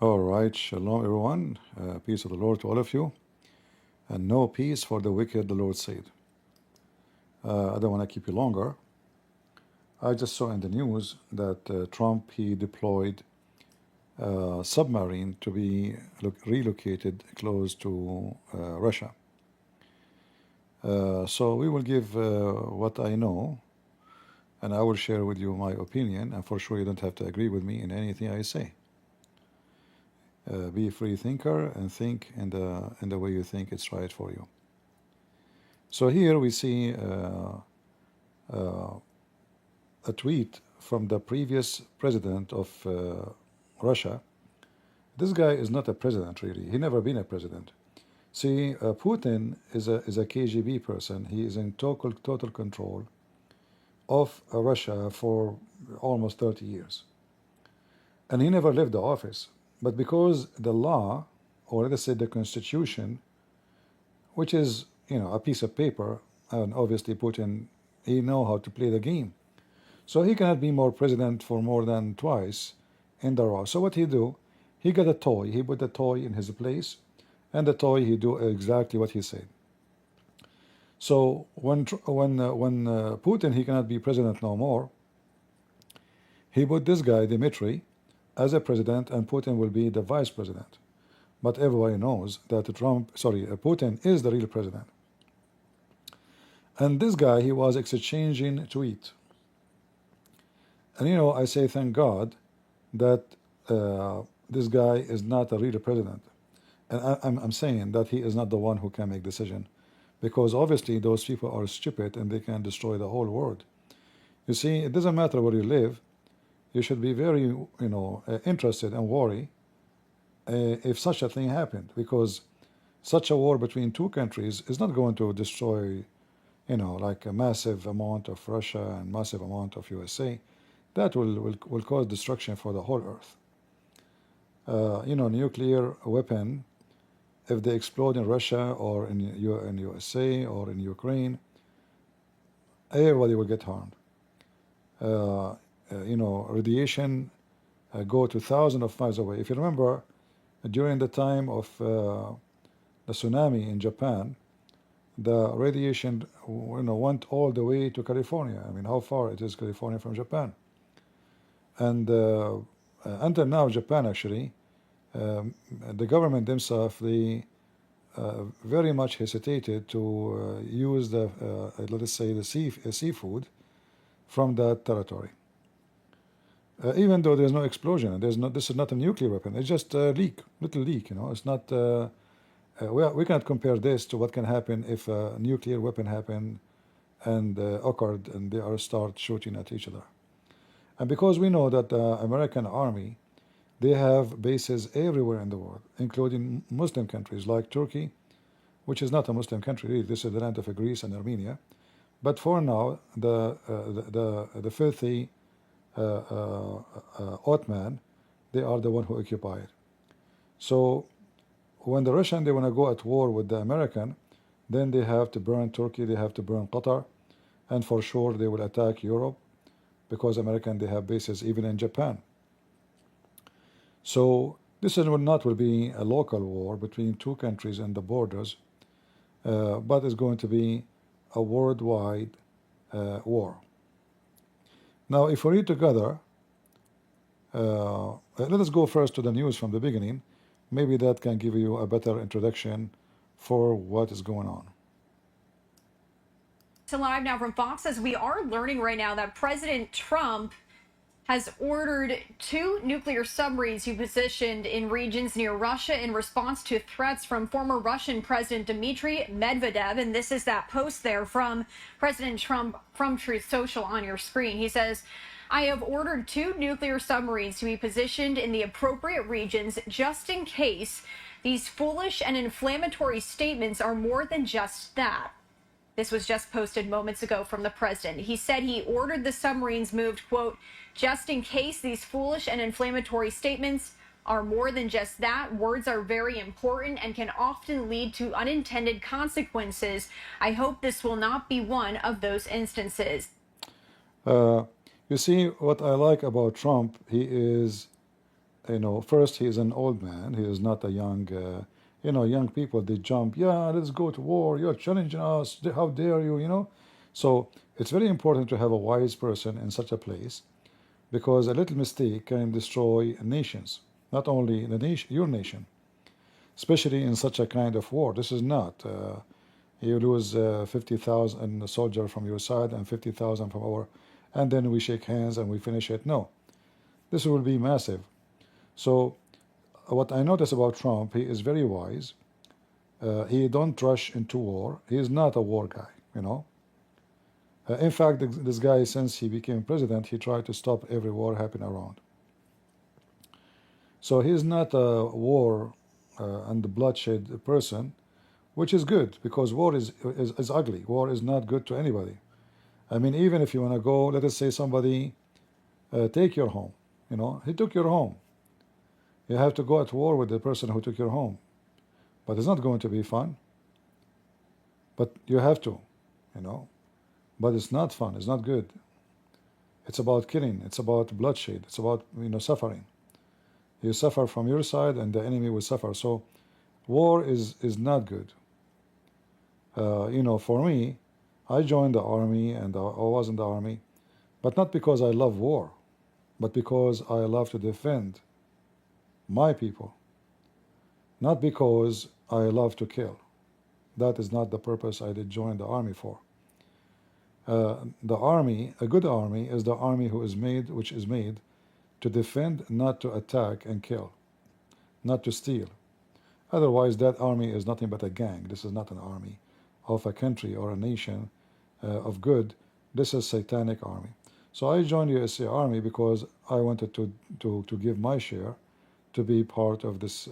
All right, shalom everyone. Peace of the Lord to all of you, and no peace for the wicked, the Lord said. I don't want to keep you longer. I just saw in the news that Trump, he deployed a submarine to be relocated close to Russia. So we will give what I know, and I will share with you my opinion, and for sure you don't have to agree with me in anything I say. Be a free thinker and think in the way you think it's right for you. So here we see a tweet from the previous president of Russia. This guy is not a president, really. He never been a president. See, Putin is a KGB person. He is in total control of Russia for almost 30 years. And he never left the office. But because the law, or let's say the constitution, which is, a piece of paper, and obviously Putin, he know how to play the game. So he cannot be more president for more than twice in the row. So what he do? He got a toy. He put the toy in his place, and the toy he do exactly what he said. So when Putin, he cannot be president no more, he put this guy Dmitry as a president, and Putin will be the vice president. But everybody knows that Putin is the real president. And this guy, he was exchanging tweets. And I say thank God that this guy is not a real president. And I'm saying that he is not the one who can make decision, because obviously those people are stupid and they can destroy the whole world. You see, it doesn't matter where you live. You should be very, interested and worry if such a thing happened, because such a war between two countries is not going to destroy, like a massive amount of Russia and massive amount of USA. That will cause destruction for the whole earth. Nuclear weapon, if they explode in Russia or in USA or in Ukraine, everybody will get harmed. Radiation go to thousands of miles away. If you remember, during the time of the tsunami in Japan, the radiation went all the way to California. I mean, how far it is California from Japan? And until now, Japan actually, the government themselves, they very much hesitated to use the, let us say, the seafood from that territory. Even though there's no explosion, this is not a nuclear weapon. It's just a little leak. It's not. We cannot compare this to what can happen if a nuclear weapon happened and occurred and they start shooting at each other. And because we know that the American army, they have bases everywhere in the world, including Muslim countries like Turkey, which is not a Muslim country. This is the land of Greece and Armenia. But for now, the filthy Ottoman, they are the one who occupy it. So when the Russian, they want to go at war with the American, then they have to burn Turkey, they have to burn Qatar, and for sure they will attack Europe, because American, they have bases even in Japan. So this will be a local war between two countries and the borders, but it's going to be a worldwide war. Now, if we read together, let us go first to the news from the beginning. Maybe that can give you a better introduction for what is going on. So live now from Fox, as we are learning right now that President Trump has ordered 2 nuclear submarines to be positioned in regions near Russia in response to threats from former Russian President Dmitry Medvedev. And this is that post there from President Trump from Truth Social on your screen. He says, I have ordered 2 nuclear submarines to be positioned in the appropriate regions just in case these foolish and inflammatory statements are more than just that. This was just posted moments ago from the president. He said he ordered the submarines moved, quote, just in case these foolish and inflammatory statements are more than just that. Words are very important and can often lead to unintended consequences. I hope this will not be one of those instances. You see, what I like about Trump, he is first he is an old man. He is not a young, young people. They jump. Yeah, let's go to war. You're challenging us. How dare you? So it's very important to have a wise person in such a place because a little mistake can destroy nations, not only the nation, your nation, especially in such a kind of war. This is not. You lose 50,000 soldiers from your side and 50,000 from our, and then we shake hands and we finish it. No, this will be massive. So what I notice about Trump, he is very wise. He don't rush into war. He is not a war guy. In fact, this guy, since he became president, he tried to stop every war happening around. So he is not a war and bloodshed person, which is good because war is ugly. War is not good to anybody. I mean, even if you want to go, let us say somebody take your home. He took your home. You have to go at war with the person who took your home. But it's not going to be fun. But you have to, But it's not fun. It's not good. It's about killing. It's about bloodshed. It's about, suffering. You suffer from your side and the enemy will suffer. So war is not good. For me, I joined the army and I was in the army, but not because I love war, but because I love to defend my people, not because I love to kill. That is not the purpose I did join the army for. The army, a good army, is the army which is made to defend, not to attack and kill, not to steal. Otherwise, that army is nothing but a gang. This is not an army of a country or a nation of good. This is satanic army. So I joined USA Army because I wanted to give my share, to be part of this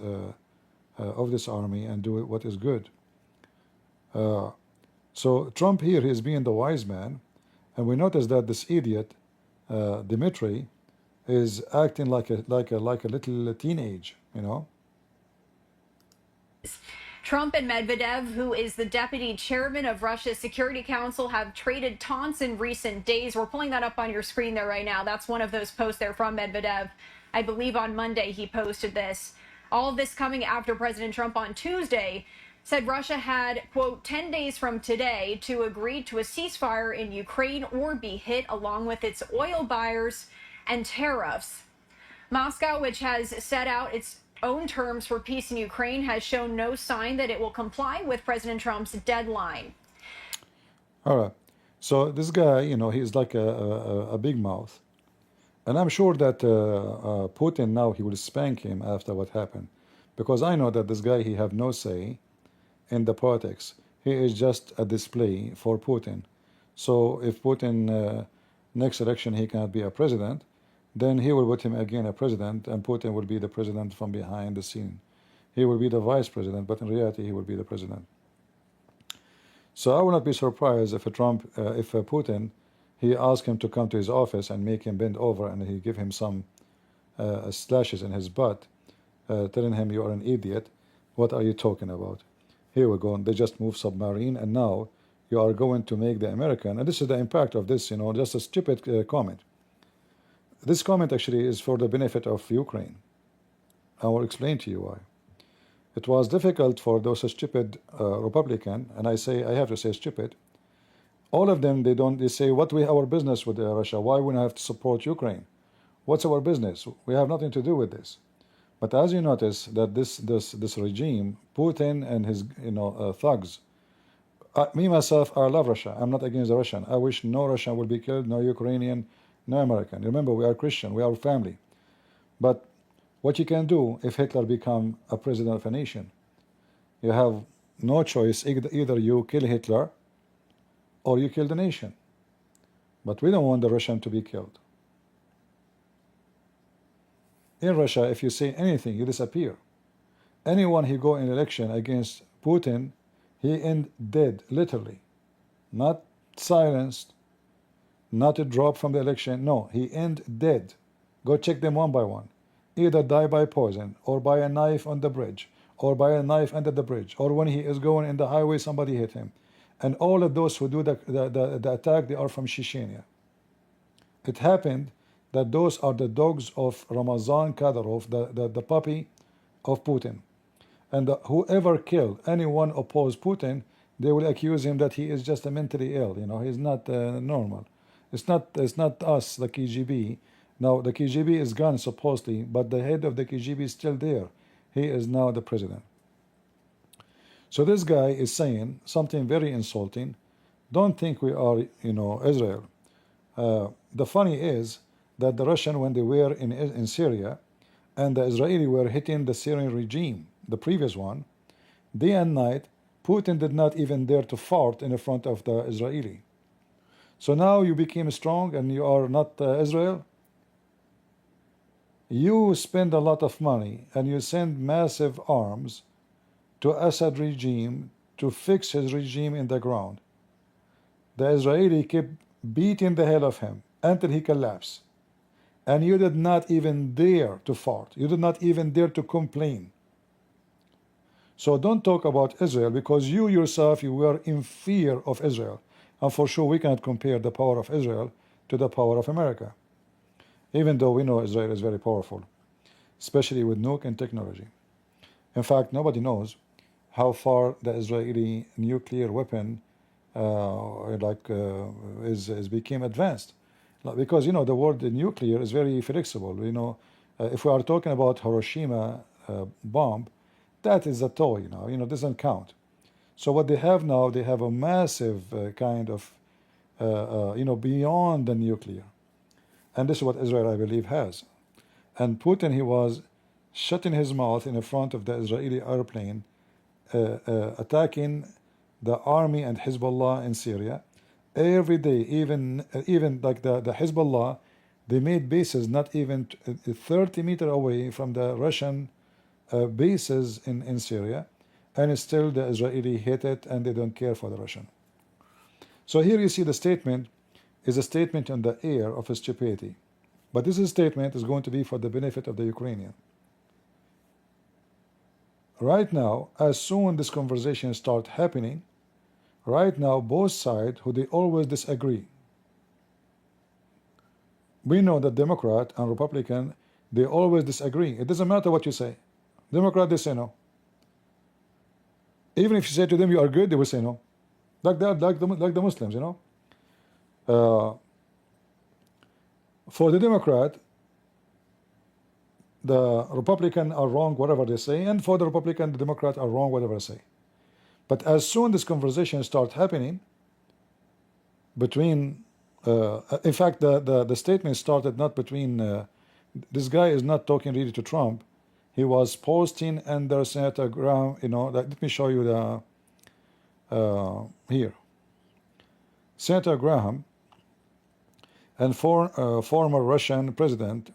army and do what is good. So Trump here, he is being the wise man, and we notice that this idiot, Dmitry, is acting like a little teenage, Trump and Medvedev, who is the deputy chairman of Russia's Security Council, have traded taunts in recent days. We're pulling that up on your screen there right now. That's one of those posts there from Medvedev. I believe on Monday he posted this. All of this coming after President Trump on Tuesday said Russia had, quote, 10 days from today to agree to a ceasefire in Ukraine or be hit along with its oil buyers and tariffs. Moscow, which has set out its own terms for peace in Ukraine, has shown no sign that it will comply with President Trump's deadline. All right. So this guy, he's like a big mouth. And I'm sure that Putin now, he will spank him after what happened. Because I know that this guy, he have no say in the politics. He is just a display for Putin. So if Putin, next election, he cannot be a president, then he will put him again a president, and Putin will be the president from behind the scene. He will be the vice president, but in reality, he will be the president. So I will not be surprised if Putin, he asked him to come to his office and make him bend over, and he give him some slashes in his butt, telling him, you are an idiot. What are you talking about? Here we go. They just moved submarine, and now you are going to make the American. And this is the impact of this, just a stupid comment. This comment actually is for the benefit of Ukraine. I will explain to you why. It was difficult for those stupid Republican, and I have to say stupid. All of them, they say, our business with Russia? Why we have to support Ukraine? What's our business? We have nothing to do with this. But as you notice that this regime, Putin and his thugs, me myself, I love Russia. I'm not against the Russian. I wish no Russian will be killed, no Ukrainian, no American. Remember, we are Christian. We are family. But what you can do if Hitler become a president of a nation, you have no choice. Either you kill Hitler or you kill the nation. But we don't want the Russian to be killed. In Russia, if you say anything, you disappear. Anyone who go in election against Putin, he end dead, literally. Not silenced, not a drop from the election. No, he end dead. Go check them one by one. Either die by poison, or by a knife on the bridge, or by a knife under the bridge, or when he is going in the highway, somebody hit him. And all of those who do the attack, they are from Chechnya. It happened that those are the dogs of Ramazan Kadyrov, the puppy of Putin. And whoever killed anyone opposed Putin, they will accuse him that he is just mentally ill. You know, he's not normal. It's not us, the KGB. Now the KGB is gone supposedly, but the head of the KGB is still there. He is now the president. So this guy is saying something very insulting. Don't think we are, Israel. The funny is that the Russian, when they were in Syria, and the Israeli were hitting the Syrian regime, the previous one, day and night, Putin did not even dare to fart in front of the Israeli. So now you became strong and you are not Israel. You spend a lot of money and you send massive arms to Assad regime to fix his regime in the ground. The Israeli kept beating the hell of him until he collapsed. And you did not even dare to fart. You did not even dare to complain. So don't talk about Israel, because you yourself, you were in fear of Israel. And for sure we cannot compare the power of Israel to the power of America. Even though we know Israel is very powerful, especially with nuke and technology. In fact, nobody knows how far the Israeli nuclear weapon is became advanced. Because the word nuclear is very flexible. If we are talking about Hiroshima bomb, that is a toy. Doesn't count. So what they have now, they have a massive kind of beyond the nuclear, and this is what Israel, I believe, has. And Putin, he was shutting his mouth in front of the Israeli airplane, attacking the army and Hezbollah in Syria every day. Even like the Hezbollah, they made bases not even 30 meters away from the Russian bases in Syria, and still the Israeli hate it and they don't care for the Russian. So here you see the statement is a statement on the air of stupidity, but this statement is going to be for the benefit of the Ukrainian. Right now, as soon this conversation start happening, right now both sides, who they always disagree, we know that Democrat and Republican, they always disagree. It doesn't matter what you say. Democrat, they say no. Even if you say to them you are good, they will say no. Like the Muslims, For the Democrat, the Republican are wrong whatever they say, and for the Republican, the Democrat are wrong whatever they say. But as soon this conversation starts happening between, in fact, the statement started not between, this guy is not talking really to Trump. He was posting under Senator Graham, let me show you here. Senator Graham and former Russian president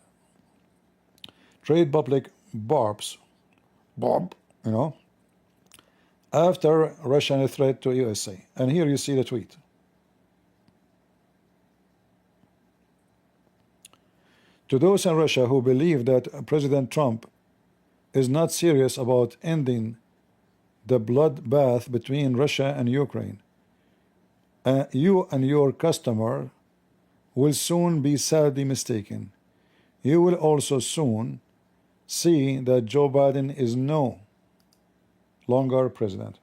trade public Bob, after Russian threat to USA. And here you see the tweet. To those in Russia who believe that President Trump is not serious about ending the bloodbath between Russia and Ukraine, you and your customer will soon be sadly mistaken. You will also soon see that Joe Biden is no longer president.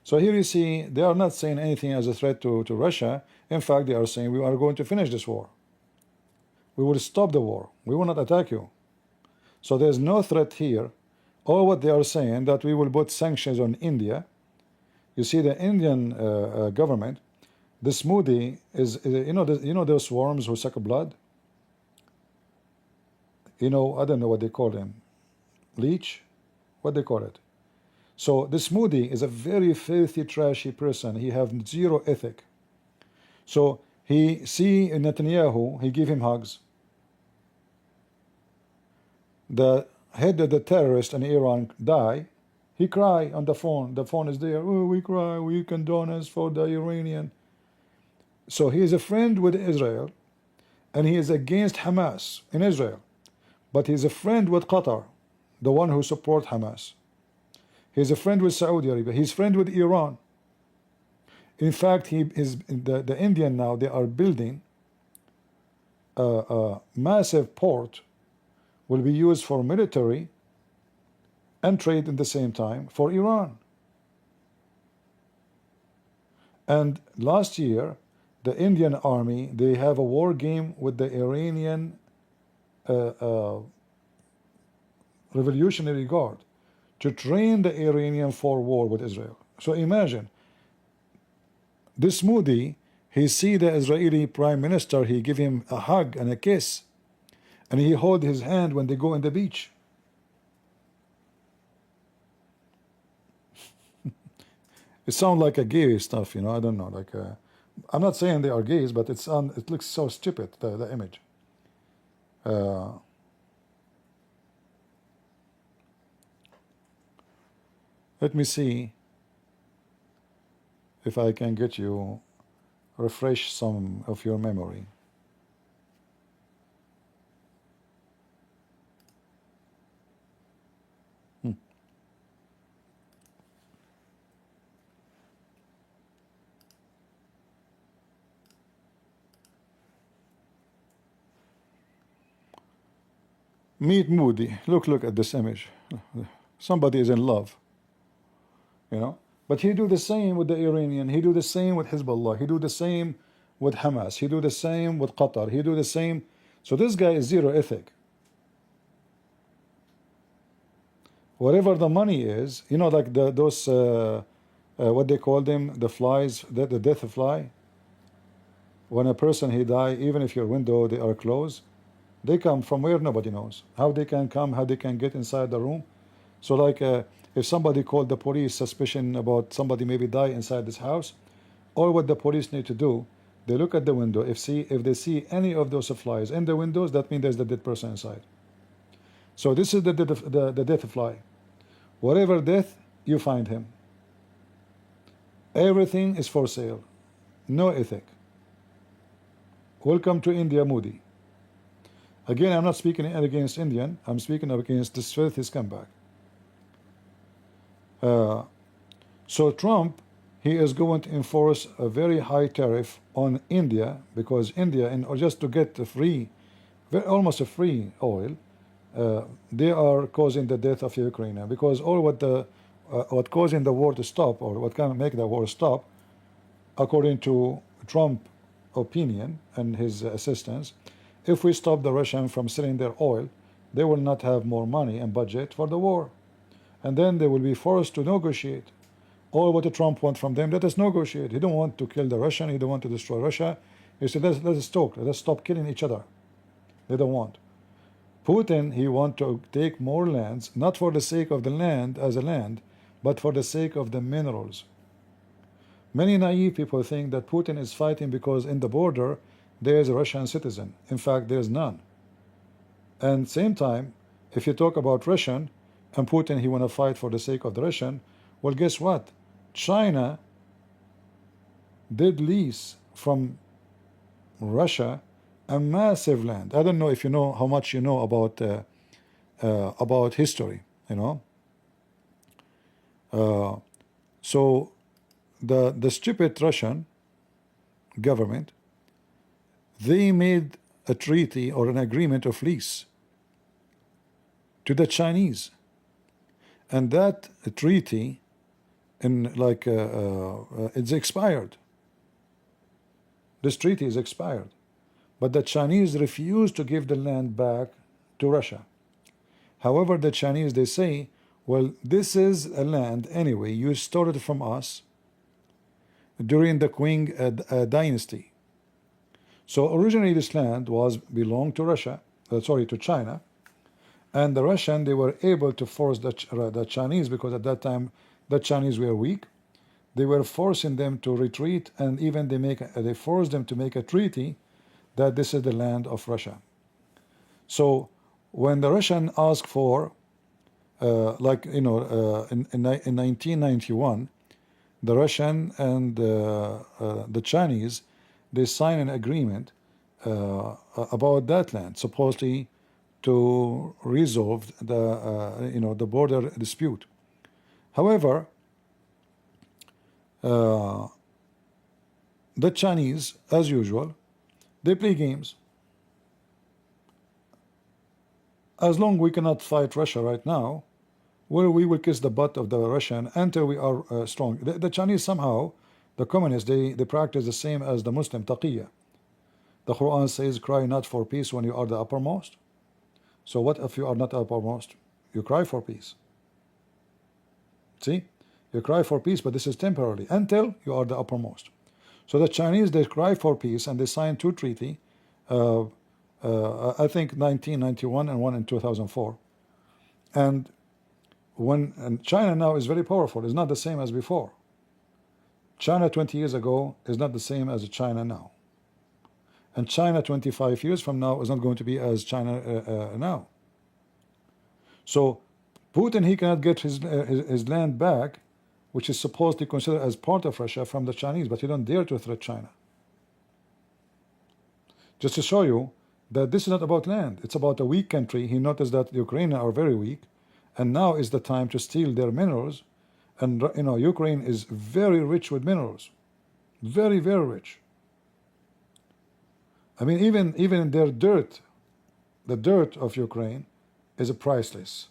So here you see they are not saying anything as a threat to Russia. In fact, they are saying we are going to finish this war. We will stop the war. We will not attack you. So there's no threat here. All what they are saying that we will put sanctions on India. You see the Indian government, the smoothie is, those worms who suck blood? I don't know what they call them. Leech? What they call it? So the smoothie is a very filthy, trashy person. He have zero ethic. So he see Netanyahu, he give him hugs. The head of the terrorist in Iran die, he cry on the phone. The phone is there. Oh, we cry, we condone us for the Iranian. So he is a friend with Israel, and he is against Hamas in Israel. But he is a friend with Qatar, the one who support Hamas. He is a friend with Saudi Arabia. He's friend with Iran. In fact, he is the Indian now. They are building massive port will be used for military and trade in the same time for Iran. And last year, the Indian army, they have a war game with the Iranian uh, uh, Revolutionary Guard to train the Iranian for war with Israel. So imagine, this Modi, he see the Israeli prime minister, he give him a hug and a kiss, and he hold his hand when they go on the beach. It sounds like a gay stuff, you know. I don't know, like I'm not saying they are gays, but it looks so stupid, the image. Let me see if I can get you refresh some of your memory. Meet Moody. Look at this image. Somebody is in love, you know. But he do the same with the Iranian. He do the same with Hezbollah. He do the same with Hamas. He do the same with Qatar. He do the same. So this guy is zero ethic. Whatever the money is, you know, like those what they call them, the flies, the death fly. When a person he die, even if your window they are closed, they come from where nobody knows. How they can come, how they can get inside the room. So like if somebody called the police suspicion about somebody maybe die inside this house, or what the police need to do, they look at the window. If they see any of those flies in the windows, that means there's the dead person inside. So this is the death fly. Whatever death, you find him. Everything is for sale. No ethic. Welcome to India, Moody. Again, I'm not speaking against Indian. I'm speaking against this filthy scumbag. So Trump, he is going to enforce a very high tariff on India, because India, or just to get the free, almost a free oil, they are causing the death of Ukraine, because all what causing the war to stop, or what can make the war stop, according to Trump opinion and his assistants, if we stop the Russians from selling their oil, they will not have more money and budget for the war, and then they will be forced to negotiate. All what Trump wants from them, let us negotiate. He don't want to kill the Russian. He don't want to destroy Russia. He said, let's talk. Let's stop killing each other. They don't want. Putin, he want to take more lands, not for the sake of the land as a land, but for the sake of the minerals. Many naive people think that Putin is fighting because in the border there is a Russian citizen. In fact, there is none. And same time, if you talk about Russian and Putin, he want to fight for the sake of the Russian, well, guess what? China did lease from Russia a massive land. I don't know if you know how much you know about history, you know. So the stupid Russian government, they made a treaty or an agreement of lease to the Chinese, and that treaty, it's expired. This treaty is expired, but the Chinese refuse to give the land back to Russia. However, the Chinese, they say, well, this is a land anyway, you stole it from us during the Qing dynasty. So originally this land belonged to Russia, to China, and the Russian, they were able to force the Chinese, because at that time the Chinese were weak. They were forcing them to retreat, and even they forced them to make a treaty that this is the land of Russia. So when the Russian asked for, in 1991, the Russian and the Chinese, they signed an agreement about that land, supposedly to resolve the border dispute. However, the Chinese, as usual, they play games. as long we cannot fight Russia right now, we will kiss the butt of the Russian until we are strong. The Chinese somehow, the communists, they practice the same as the Muslim taqiyya. The Quran says, cry not for peace when you are the uppermost. So what if you are not uppermost? You cry for peace. See? You cry for peace, but this is temporarily until you are the uppermost. So the Chinese, they cry for peace and they signed two treaties, I think 1991 and one in 2004. And China now is very powerful. It's not the same as before. China 20 years ago is not the same as China now. And China 25 years from now is not going to be as China now. So Putin, he cannot get his land back, which is supposed to be considered as part of Russia, from the Chinese, but he don't dare to threat China. Just to show you that this is not about land, it's about a weak country. He noticed that the Ukrainians are very weak, and now is the time to steal their minerals. And you know, Ukraine is very rich with minerals, very, very rich. I mean, even their dirt, the dirt of Ukraine is priceless.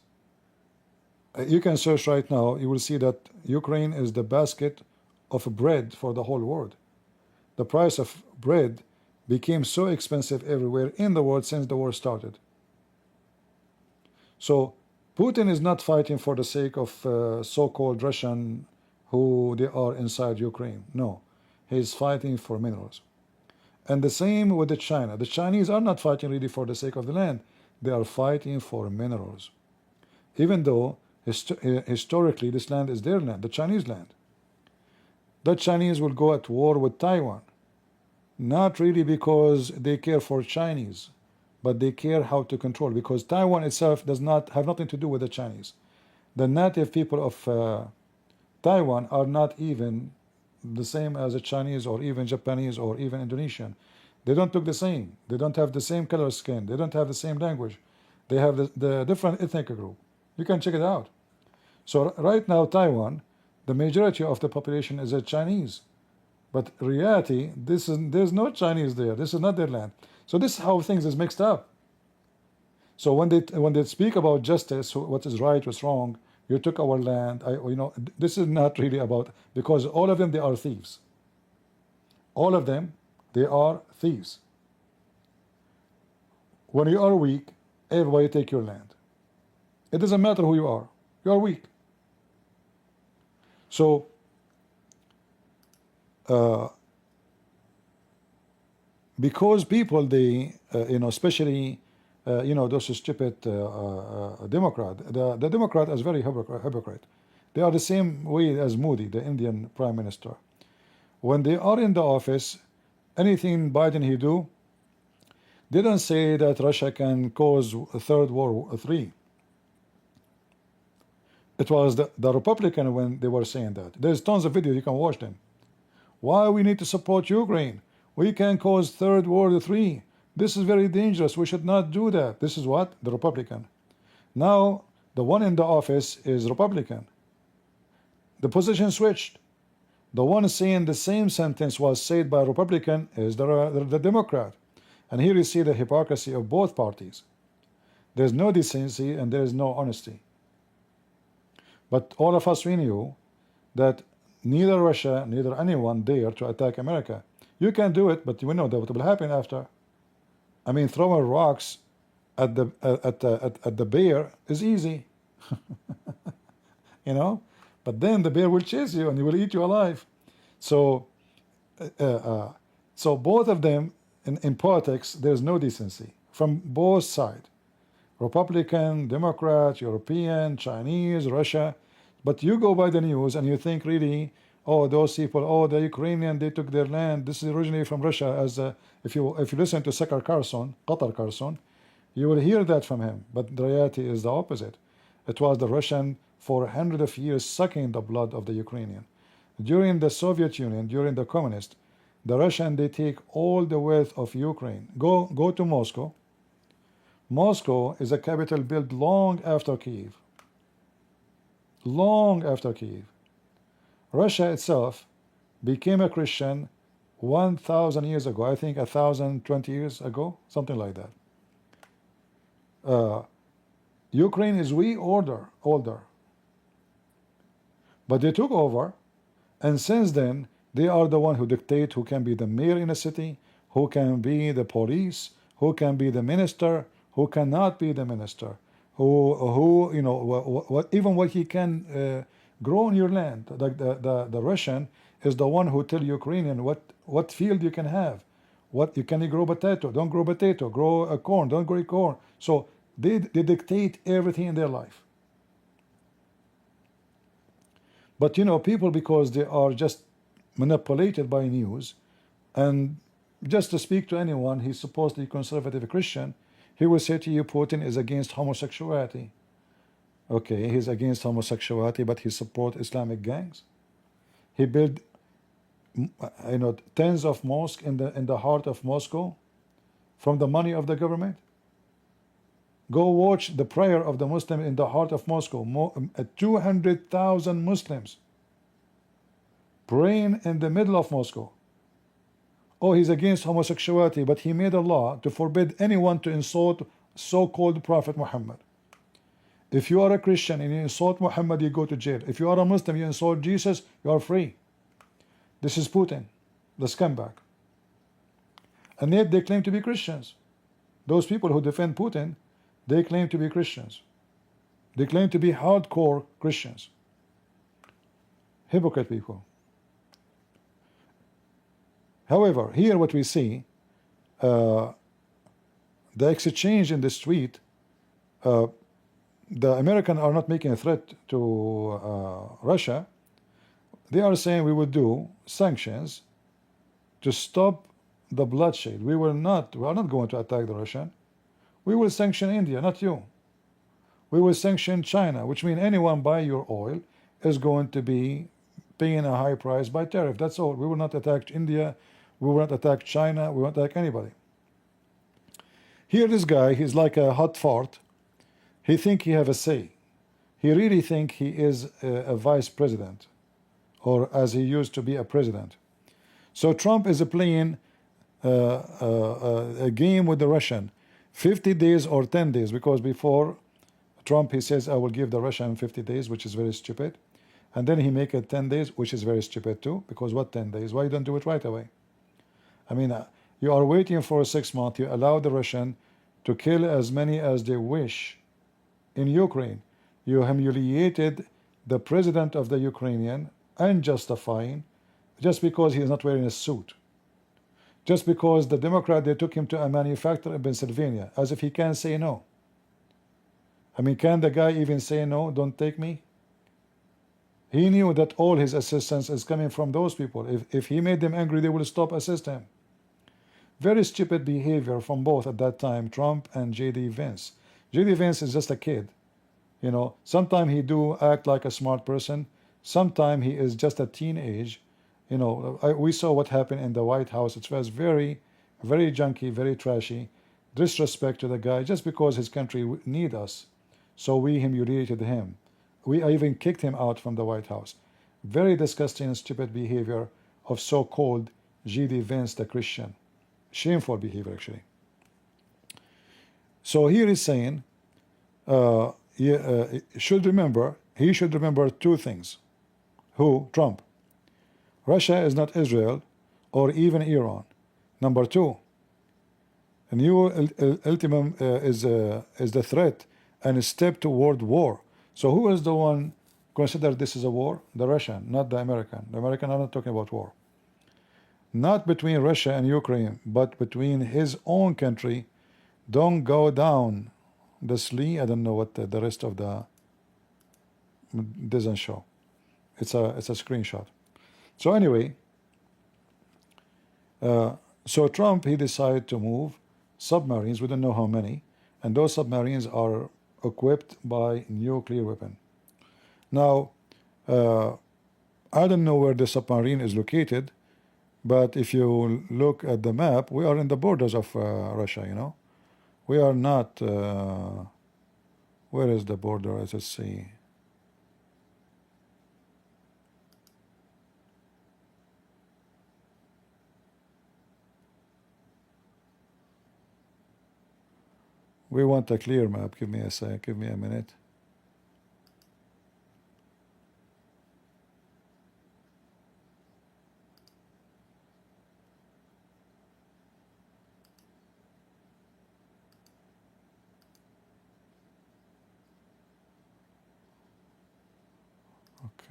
You can search right now, you will see that Ukraine is the basket of bread for the whole world. The price of bread became so expensive everywhere in the world since the war started. So Putin is not fighting for the sake of so-called Russian who they are inside Ukraine. No, he is fighting for minerals. And the same with the China. The Chinese are not fighting really for the sake of the land. They are fighting for minerals. Even though historically this land is their land, the Chinese land. The Chinese will go at war with Taiwan. Not really because they care for Chinese, but they care how to control, because Taiwan itself does not have nothing to do with the Chinese. The native people of Taiwan are not even the same as the Chinese or even Japanese or even Indonesian. They don't look the same. They don't have the same color skin. They don't have the same language. They have the different ethnic group. You can check it out. So right now, Taiwan, the majority of the population is a Chinese. But in reality, there's no Chinese there. This is not their land. So this is how things is mixed up. So when they speak about justice, what is right, what's wrong, you took our land, this is not really about, because all of them, they are thieves. All of them, they are thieves. When you are weak, everybody take your land. It doesn't matter who you are weak. So because people, they especially those stupid Democrat, the Democrat is very hypocrite. They are the same way as Modi, the Indian Prime Minister. When they are in the office, anything Biden he do, they don't say that Russia can cause a third World War III. It was the Republican when they were saying that. There's tons of videos, you can watch them. Why we need to support Ukraine? We can cause third World War III. This is very dangerous. We should not do that. This is what? The Republican. Now, the one in the office is Republican. The position switched. The one saying the same sentence was said by a Republican is the Democrat. And here you see the hypocrisy of both parties. There's no decency and there is no honesty. But all of us, we knew that neither Russia, neither anyone dare to attack America. You can do it, but we know that what will happen after. I mean, throwing rocks at the bear is easy, But then the bear will chase you and he will eat you alive. So, so both of them in politics, there's no decency from both sides. Republican, Democrat, European, Chinese, Russia. But you go by the news and you think really, oh, those people, oh, the Ukrainian, they took their land. This is originally from Russia. As if you listen to Qatar Carson, you will hear that from him. But the reality is the opposite. It was the Russian for hundreds of years sucking the blood of the Ukrainian. During the Soviet Union, during the communists, the Russian, they take all the wealth of Ukraine. Go to Moscow. Moscow is a capital built long after Kiev. Long after Kiev. Russia itself became a Christian 1,000 years ago. I think 1,020 years ago, something like that. Ukraine is way older, but they took over, and since then they are the one who dictate who can be the mayor in a city, who can be the police, who can be the minister, who cannot be the minister, who what even what he can grow on your land. Like the Russian is the one who tell Ukrainian what field you can have, what you can grow potato, don't grow potato, grow a corn, don't grow corn. So they dictate everything in their life. But people, because they are just manipulated by news, and just to speak to anyone, he's supposedly conservative Christian, he will say to you Putin is against homosexuality. Okay, he's against homosexuality, but he supports Islamic gangs. He built tens of mosques in the heart of Moscow from the money of the government. Go watch the prayer of the Muslim in the heart of Moscow. 200,000 Muslims praying in the middle of Moscow. Oh, he's against homosexuality, but he made a law to forbid anyone to insult so-called Prophet Muhammad. If you are a Christian and you insult Muhammad, you go to jail. If you are a Muslim, you insult Jesus, you are free. This is Putin, the scumbag. And yet they claim to be Christians. Those people who defend Putin, they claim to be Christians. They claim to be hardcore Christians. Hypocrite people. However, here what we see, the exchange in the street, the Americans are not making a threat to Russia. They are saying we will do sanctions to stop the bloodshed. We are not going to attack the Russian. We will sanction India, not you. We will sanction China, which means anyone buy your oil is going to be paying a high price by tariff. That's all. We will not attack India. We will not attack China. We won't attack anybody. Here this guy, he's like a hot fart. He think he have a say. He really think he is a vice president, or as he used to be a president. So Trump is playing a game with the Russian, 50 days or 10 days, because before Trump he says I will give the Russian 50 days, which is very stupid, and then he make it 10 days, which is very stupid too, because what 10 days? Why you don't do it right away? I mean, you are waiting for 6 months. You allow the Russian to kill as many as they wish in Ukraine. You humiliated the president of the Ukrainian, unjustifying, just because he is not wearing a suit. Just because the Democrat, they took him to a manufacturer in Pennsylvania, as if he can say no. I mean, can the guy even say no, don't take me? He knew that all his assistance is coming from those people. If he made them angry, they will stop assisting him. Very stupid behavior from both at that time, Trump and J.D. Vance. J.D. Vance is just a kid. Sometimes he do act like a smart person. Sometimes he is just a teenage. We saw what happened in the White House. It was very, very junky, very trashy. Disrespect to the guy just because his country need us. So we humiliated him. We even kicked him out from the White House. Very disgusting and stupid behavior of so-called J.D. Vance, the Christian. Shameful behavior, actually. So here he's saying, he should remember two things. Who? Trump. Russia is not Israel or even Iran. Number two, a new ultimum is the threat and a step toward war. So who is the one consider this is a war? The Russian, not the American. The American are not talking about war. Not between Russia and Ukraine, but between his own country. Don't go down the slee. I don't know what the rest of the doesn't show. It's a screenshot. So anyway, so Trump, he decided to move submarines. We don't know how many, and those submarines are equipped by nuclear weapon. Now, I don't know where the submarine is located, but if you look at the map, we are in the borders of Russia. We are not. Where is the border? Let's see. We want a clear map. Give me a sec. Give me a minute.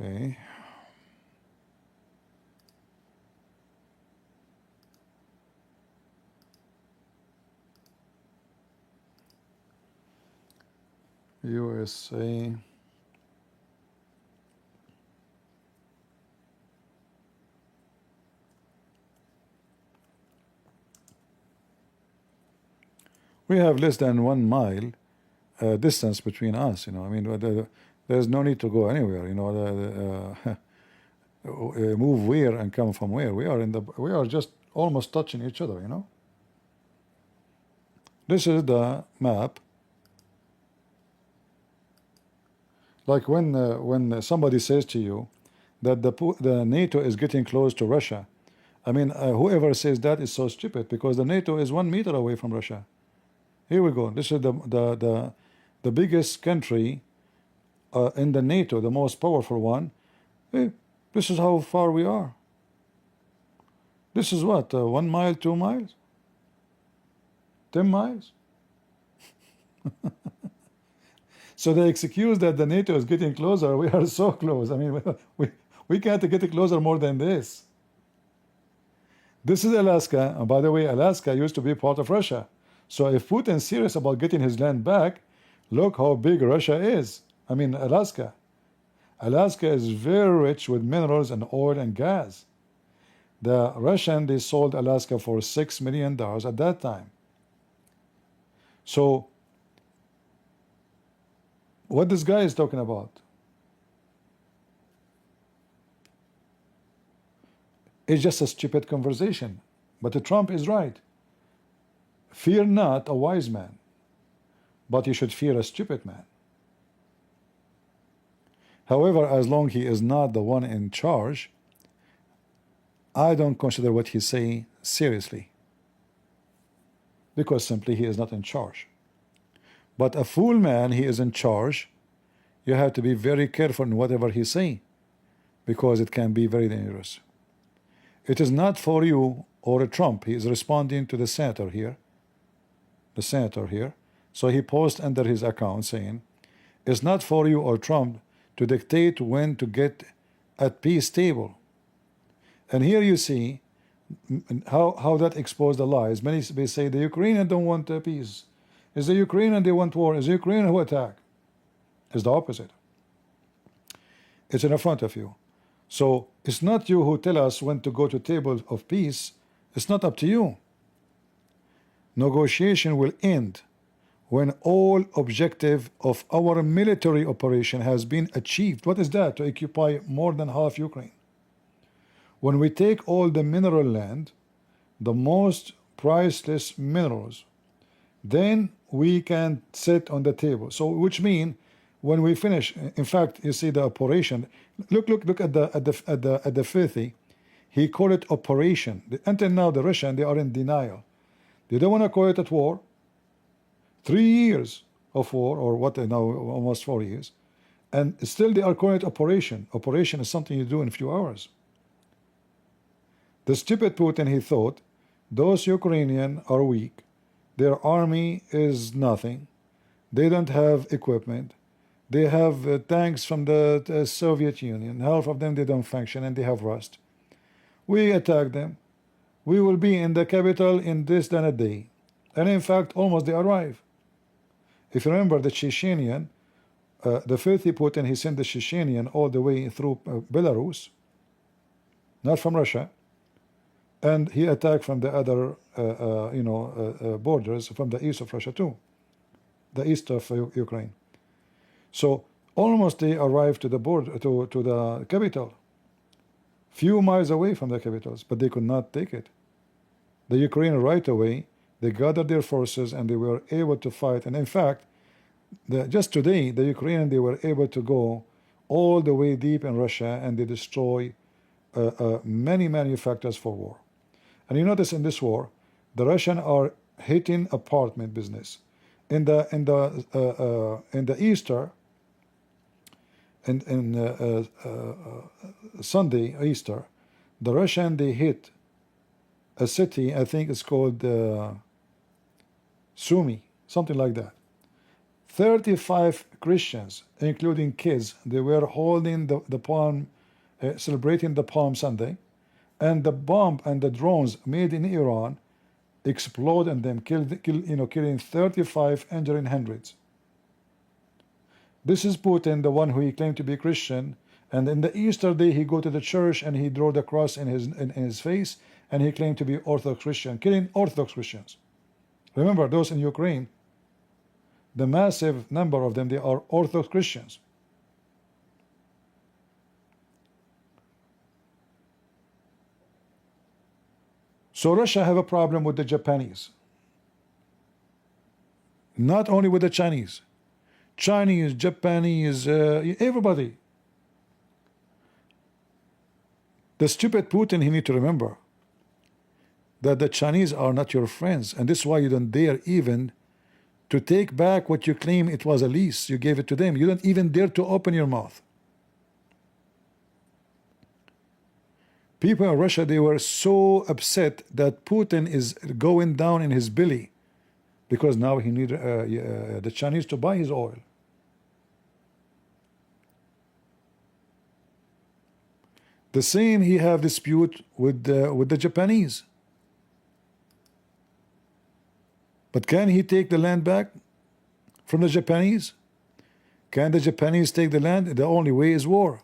Okay. USA. We have less than 1 mile distance between us. You know, I mean, there's no need to go anywhere. You know, move where and come from where. We are just almost touching each other. You know. This is the map. Like when somebody says to you that the NATO is getting close to Russia, I mean, whoever says that is so stupid, because the NATO is 1 meter away from Russia. Here we go. This is the biggest country in the NATO, the most powerful one. Hey, this is how far we are. This is what, 1 mile, 2 miles, 10 miles. So the excuse that the NATO is getting closer, we are so close. I mean, we can't get closer more than this. This is Alaska. And by the way, Alaska used to be part of Russia. So if Putin's serious about getting his land back, look how big Russia is. I mean, Alaska. Alaska is very rich with minerals and oil and gas. The Russian, they sold Alaska for $6 million at that time. So what this guy is talking about? It's just a stupid conversation. But Trump is right. Fear not a wise man, but you should fear a stupid man. However, as long he is not the one in charge, I don't consider what he say seriously, because simply he is not in charge. But a fool man, he is in charge. You have to be very careful in whatever he say, because it can be very dangerous. It is not for you or Trump. He is responding to the senator here. The senator here. So he posts under his account saying, it's not for you or Trump to dictate when to get at peace table. And here you see how that exposed the lies. Many say the Ukrainians don't want peace. Is the Ukrainian they want war? Is the Ukrainian who attack? It's the opposite. It's in front of you. So it's not you who tell us when to go to table of peace. It's not up to you. Negotiation will end when all objective of our military operation has been achieved. What is that? To occupy more than half Ukraine. When we take all the mineral land, the most priceless minerals, then we can sit on the table. So which means when we finish, in fact, you see the operation. Look at the filthy. He called it operation. Until now, the Russian, they are in denial. They don't want to call it a war. 3 years of war, or what now, almost 4 years, and still they are calling it operation. Operation is something you do in a few hours. The stupid Putin, he thought those Ukrainians are weak. Their army is nothing. They don't have equipment. They have tanks from the Soviet Union. Half of them, they don't function and they have rust. We attack them. We will be in the capital in this than a day. And in fact, almost they arrive. If you remember the Chechenian, the filthy Putin, he sent the Chechenian all the way through Belarus, not from Russia, and he attacked from the other, borders from the east of Russia too, the east of Ukraine. So almost they arrived to the border, to the capital, few miles away from the capitals, but they could not take it. The Ukraine right away, they gathered their forces and they were able to fight. And in fact, just today, the Ukrainians, they were able to go all the way deep in Russia and they destroy many manufacturers for war. And you notice in this war, the Russians are hitting apartment business. in the Easter, in Sunday Easter, the Russian, they hit a city, I think it's called Sumy, something like that. 35 Christians, including kids, they were holding the palm, celebrating the Palm Sunday, and the bomb and the drones made in Iran explode and them killing 35, injuring hundreds. This is Putin, the one who he claimed to be Christian, and in the Easter day he go to the church and he drew the cross in his face, and he claimed to be Orthodox Christian, killing Orthodox Christians. Remember, those in Ukraine, the massive number of them, they are Orthodox Christians. So Russia have a problem with the Japanese, not only with the Chinese, Japanese, everybody. The stupid Putin, he need to remember that the Chinese are not your friends, and this is why you don't dare even to take back what you claim it was a lease. You gave it to them. You don't even dare to open your mouth. People in Russia, they were so upset that Putin is going down in his belly because now he need the Chinese to buy his oil. The same, he have dispute with the Japanese. But can he take the land back from the Japanese? Can the Japanese take the land? The only way is war,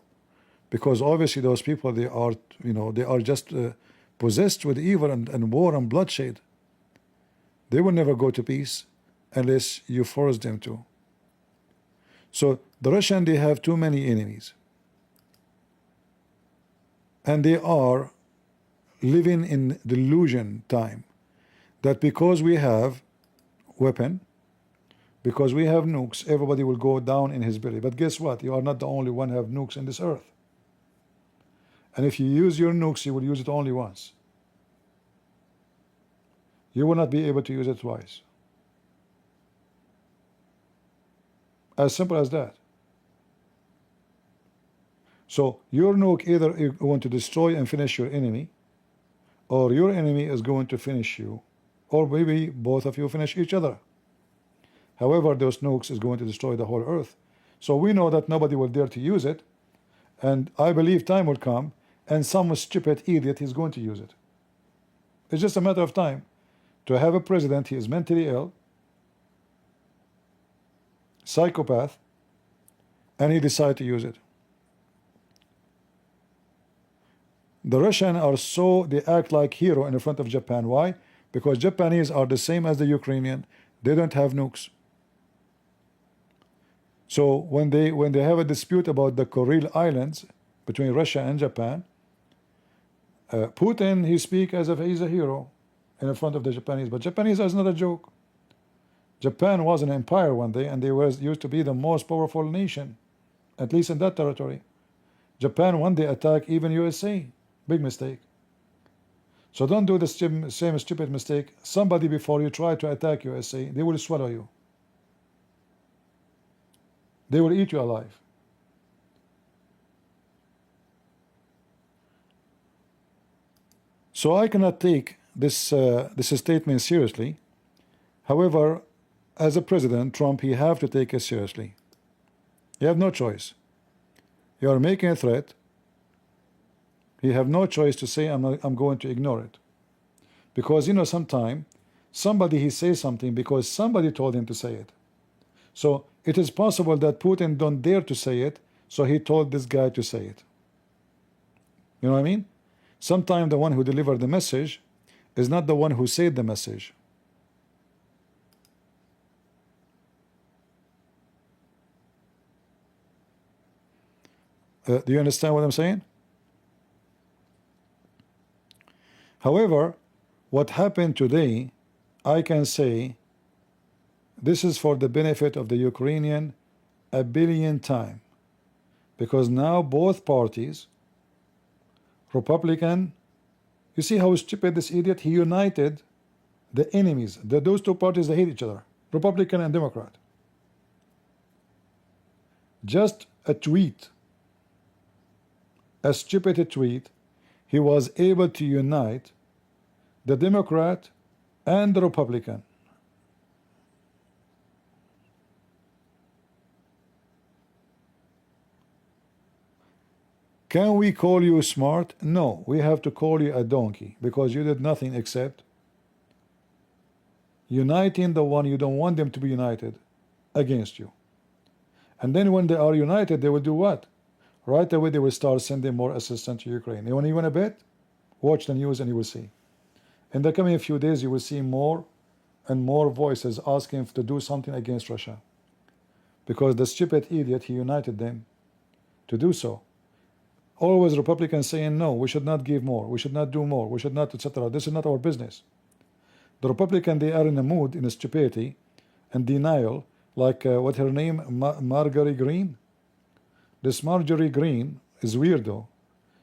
because obviously those people, they are, they are just possessed with evil and war and bloodshed. They will never go to peace unless you force them to. So the Russian, they have too many enemies, and they are living in delusion time that because we have weapon, because we have nukes, everybody will go down in his belly. But guess what? You are not the only one who have nukes in this earth. And if you use your nukes, you will use it only once. You will not be able to use it twice. As simple as that. So your nuke, either you want to destroy and finish your enemy, or your enemy is going to finish you, or maybe both of you finish each other. However, those nukes is going to destroy the whole earth. So we know that nobody will dare to use it, and I believe time will come and some stupid idiot is going to use it. It's just a matter of time to have a president, he is mentally ill, psychopath, and he decide to use it. The Russians are so, they act like hero in front of Japan. Why? Because Japanese are the same as the Ukrainian. They don't have nukes. So when they have a dispute about the Kuril Islands between Russia and Japan, Putin, he speaks as if he's a hero in front of the Japanese. But Japanese is not a joke. Japan was an empire one day, and they used to be the most powerful nation, at least in that territory. Japan one day attacked even USA. Big mistake. So don't do the same stupid mistake. Somebody before you try to attack USA, they will swallow you. They will eat you alive. So I cannot take this statement seriously. However, as a president, Trump, he have to take it seriously. You have no choice. You are making a threat. You have no choice to say I'm going to ignore it, because sometime somebody he says something because somebody told him to say it. So it is possible that Putin don't dare to say it, so he told this guy to say it. You know what I mean? Sometimes the one who delivered the message is not the one who said the message. Do you understand what I'm saying? However, what happened today, I can say this is for the benefit of the Ukrainian a billion times, because now both parties, Republican, you see how stupid this idiot, he united the enemies. Those two parties, they hate each other. Republican and Democrat. Just a tweet, a stupid tweet, he was able to unite the Democrat and the Republican. Can we call you smart? No, we have to call you a donkey, because you did nothing except uniting the one you don't want them to be united against you. And then when they are united, they will do what? Right away they will start sending more assistance to Ukraine. You want to bet? Watch the news and you will see. In the coming few days you will see more and more voices asking to do something against Russia, because the stupid idiot, he united them to do so. Always Republicans saying no, we should not give more, we should not do more, we should not, etc. This is not our business. The Republican, they are in a mood, in a stupidity and denial, like what her name, Marjorie Green. This Marjorie Green is weirdo.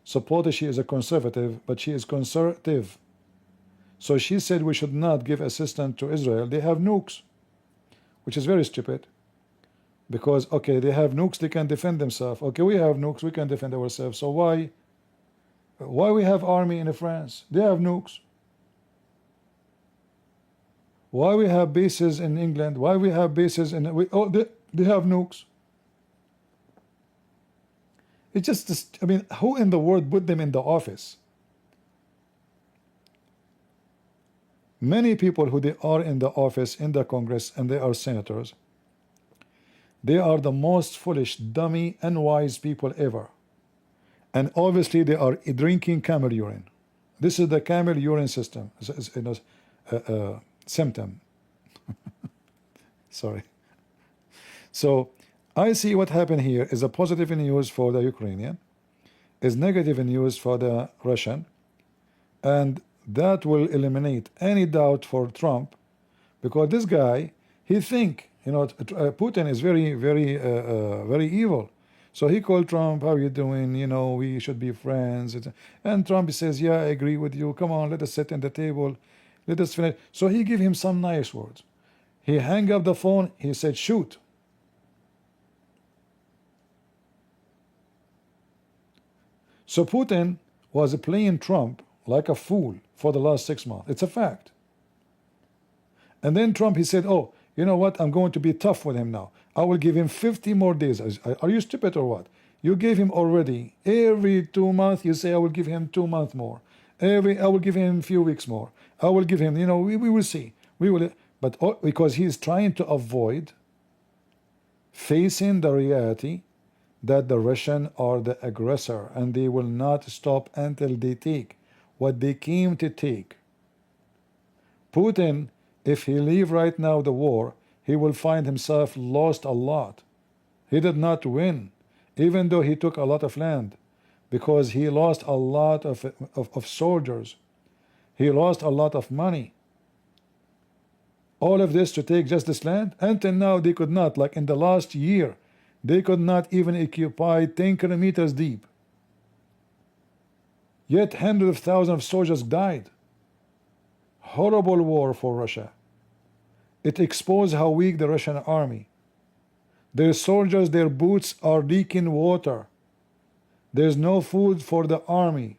Supposedly she is a conservative, but she is conservative. So she said we should not give assistance to Israel. They have nukes, which is very stupid. Because okay, they have nukes, they can defend themselves. Okay, we have nukes, we can defend ourselves. So why we have army in France? They have nukes. Why we have bases in England? Why we have bases in they have nukes? It's just, I mean, who in the world put them in the office? Many people who they are in the office, in the Congress, and they are senators, they are the most foolish, dummy, unwise people ever. And obviously they are drinking camel urine. This is the camel urine system, symptom. Sorry. So I see what happened here is a positive news for the Ukrainian, is negative news for the Russian, and that will eliminate any doubt for Trump, because this guy, he think, you know, Putin is very, very, very evil. So he called Trump, how are you doing? You know, we should be friends. And Trump says, yeah, I agree with you. Come on, let us sit at the table. Let us finish. So he gave him some nice words. He hung up the phone. He said, shoot. So Putin was playing Trump like a fool for the last 6 months. It's a fact. And then Trump, he said, oh, you know what? I'm going to be tough with him now. I will give him 50 more days. Are you stupid or what? You gave him already. Every 2 months, you say, I will give him 2 months more. I will give him a few weeks more. I will give him, you know, we will see. We will, but because he is trying to avoid facing the reality that the Russians are the aggressor, and they will not stop until they take what they came to take. Putin, if he leave right now the war, he will find himself lost a lot. He did not win, even though he took a lot of land, because he lost a lot of soldiers. He lost a lot of money. All of this to take just this land? Until now they could not, like in the last year, they could not even occupy 10 kilometers deep. Yet hundreds of thousands of soldiers died. Horrible war for Russia. It exposed how weak the Russian army. Their soldiers, their boots are leaking water. There's no food for the army.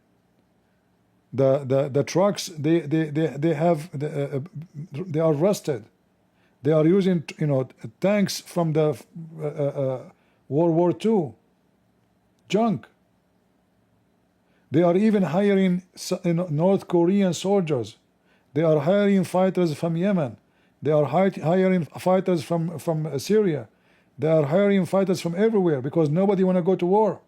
The trucks, they are rusted. They are using, you know, tanks from the World War II. Junk. They are even hiring North Korean soldiers. They are hiring fighters from Yemen. They are hiring fighters from Syria. They are hiring fighters from everywhere, because nobody want to go to war.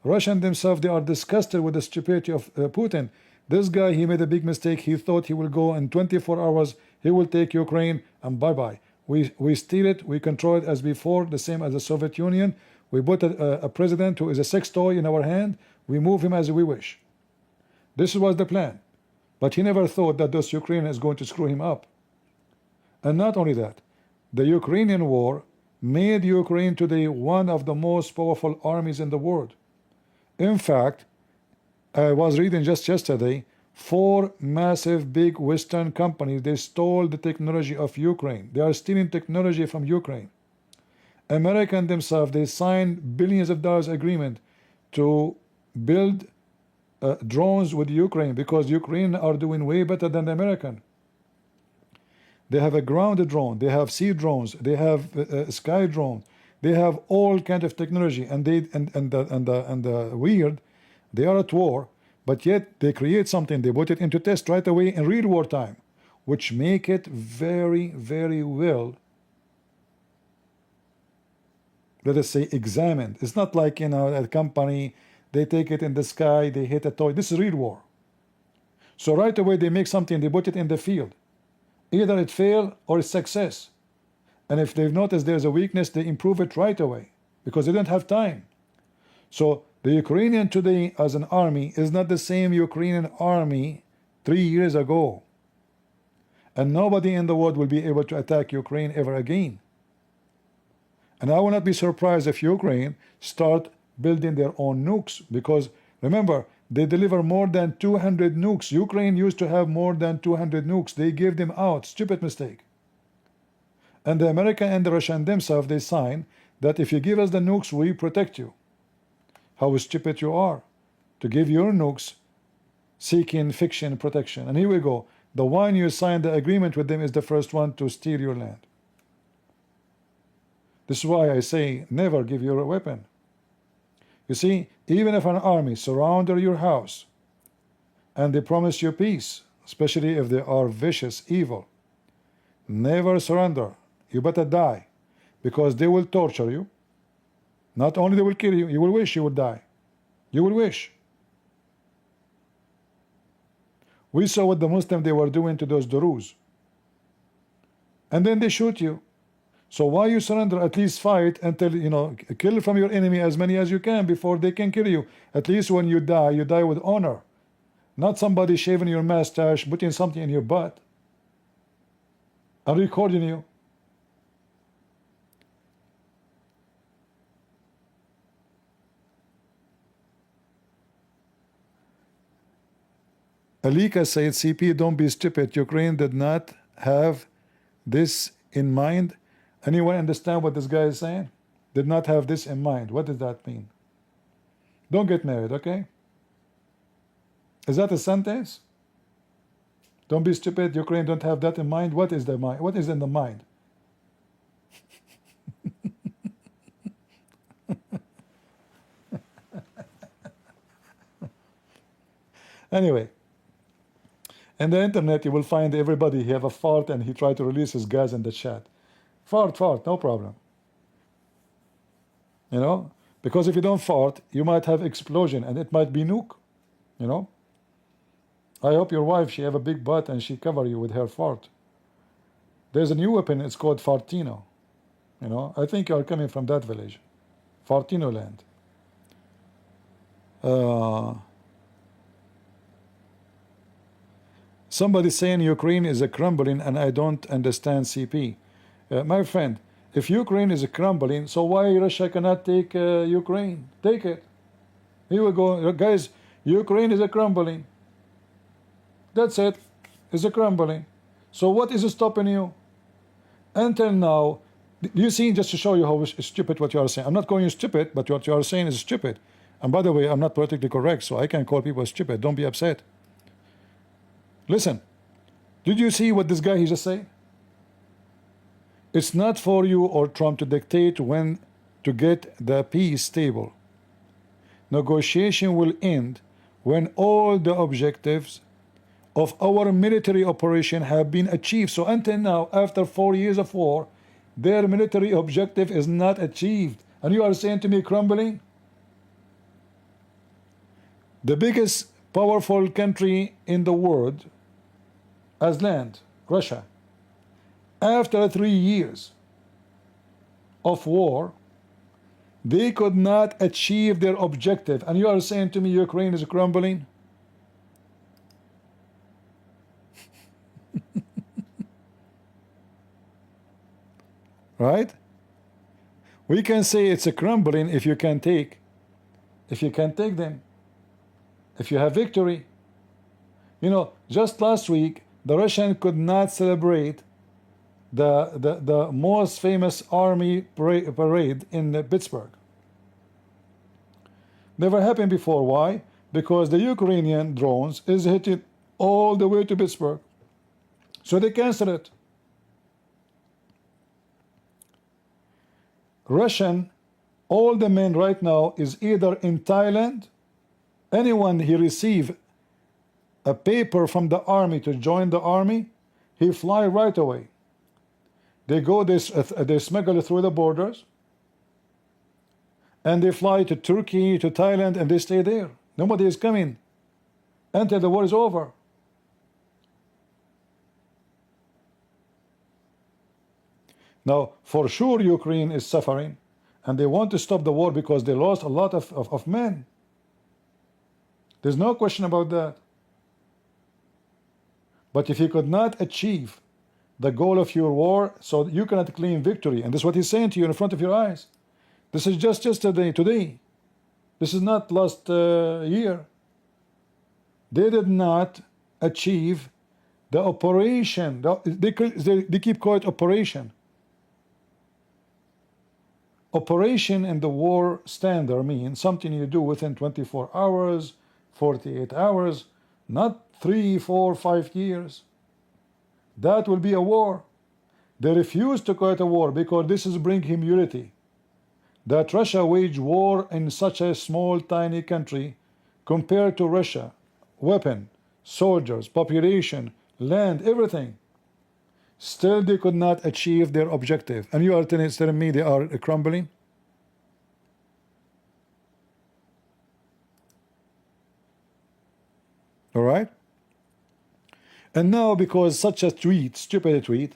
Russians themselves, they are disgusted with the stupidity of Putin. This guy, he made a big mistake. He thought he will go in 24 hours, he will take Ukraine, and bye-bye. We steal it, we control it as before, the same as the Soviet Union. We put a president who is a sex toy in our hand. We move him as we wish. This was the plan. But he never thought that this Ukraine is going to screw him up. And not only that, the Ukrainian war made Ukraine today one of the most powerful armies in the world. In fact, I was reading just yesterday, 4 massive big Western companies, they stole the technology of Ukraine. They are stealing technology from Ukraine. American themselves, they signed billions of dollars agreement to build drones with Ukraine, because Ukraine are doing way better than the American. They have a ground drone, they have sea drones, they have sky drone, they have all kind of technology, and the weird, they are at war, but yet they create something, they put it into test right away in real war time, which make it very, very well, let us say, examined. It's not like, you know, a company, they take it in the sky, they hit a toy. This is real war. So right away they make something, they put it in the field. Either it fail or it's success. And if they've noticed there's a weakness, they improve it right away, because they don't have time. So the Ukrainian today as an army is not the same Ukrainian army 3 years ago. And nobody in the world will be able to attack Ukraine ever again. And I will not be surprised if Ukraine start building their own nukes, because remember, they deliver more than 200 nukes. Ukraine used to have more than 200 nukes. They gave them out. Stupid mistake. And the American and the Russian themselves, they sign that if you give us the nukes, we protect you. How stupid you are to give your nukes seeking fiction protection. And here we go. The one you signed the agreement with them is the first one to steal your land. This is why I say never give your weapon. You see, even if an army surrounded your house and they promise you peace, especially if they are vicious, evil, never surrender. You better die, because they will torture you. Not only they will kill you, you will wish you would die. You will wish. We saw what the Muslims they were doing to those Durus. And then they shoot you. So why you surrender? At least fight until, you know, kill from your enemy as many as you can before they can kill you. At least when you die with honor. Not somebody shaving your mustache, putting something in your butt, and recording you. Alika said, CP, don't be stupid. Ukraine did not have this in mind. Anyone understand what this guy is saying? Did not have this in mind. What does that mean? Don't get married, okay? Is that a sentence? Don't be stupid. Ukraine don't have that in mind. What is the mind? What is in the mind? Anyway, in the internet you will find everybody, he have a fart and he tried to release his gas in the chat. Fart, no problem. You know, because if you don't fart, you might have explosion and it might be nuke. You know, I hope your wife, she have a big butt and she cover you with her fart. There's a new weapon, it's called Fartino. You know, I think you are coming from that village, Fartino land. Somebody saying Ukraine is a crumbling and I don't understand CP. My friend, if Ukraine is a crumbling, so why Russia cannot take Ukraine? Take it. Here we go, guys. Ukraine is a crumbling. That's it. It's a crumbling. So what is stopping you? Until now, you see, just to show you how stupid what you are saying. I'm not calling you stupid, but what you are saying is stupid. And by the way, I'm not politically correct, so I can call people stupid. Don't be upset. Listen, did you see what this guy he just said? It's not for you or Trump to dictate when to get the peace stable. Negotiation will end when all the objectives of our military operation have been achieved. So until now, after 4 years of war, their military objective is not achieved. And you are saying to me crumbling? The biggest powerful country in the world as land, Russia, after 3 years of war, they could not achieve their objective. And you are saying to me Ukraine is crumbling? Right? We can say it's a crumbling if you can take them, if you have victory. You know, just last week, the Russian could not celebrate the most famous army parade in Pittsburgh. Never happened before. Why? Because the Ukrainian drones is hitting all the way to Pittsburgh. So they cancel it. Russian, all the men right now is either in Thailand. Anyone he receive a paper from the army to join the army, he fly right away. They go, they smuggle it through the borders, and they fly to Turkey, to Thailand, and they stay there. Nobody is coming until the war is over. Now, for sure, Ukraine is suffering, and they want to stop the war because they lost a lot of men. There's no question about that. But if you could not achieve the goal of your war, so you cannot claim victory, and this is what he's saying to you in front of your eyes. This is just yesterday, today. This is not last year. They did not achieve the operation. They keep calling it operation. Operation in the war standard means something you do within 24 hours, 48 hours, not 3, 4, 5 years. That will be a war. They refuse to call it a war because this is bring him unity. That Russia wage war in such a small, tiny country compared to Russia, weapon, soldiers, population, land, everything. Still, they could not achieve their objective. And you are telling me they are crumbling? All right? And now, because such a tweet, stupid tweet,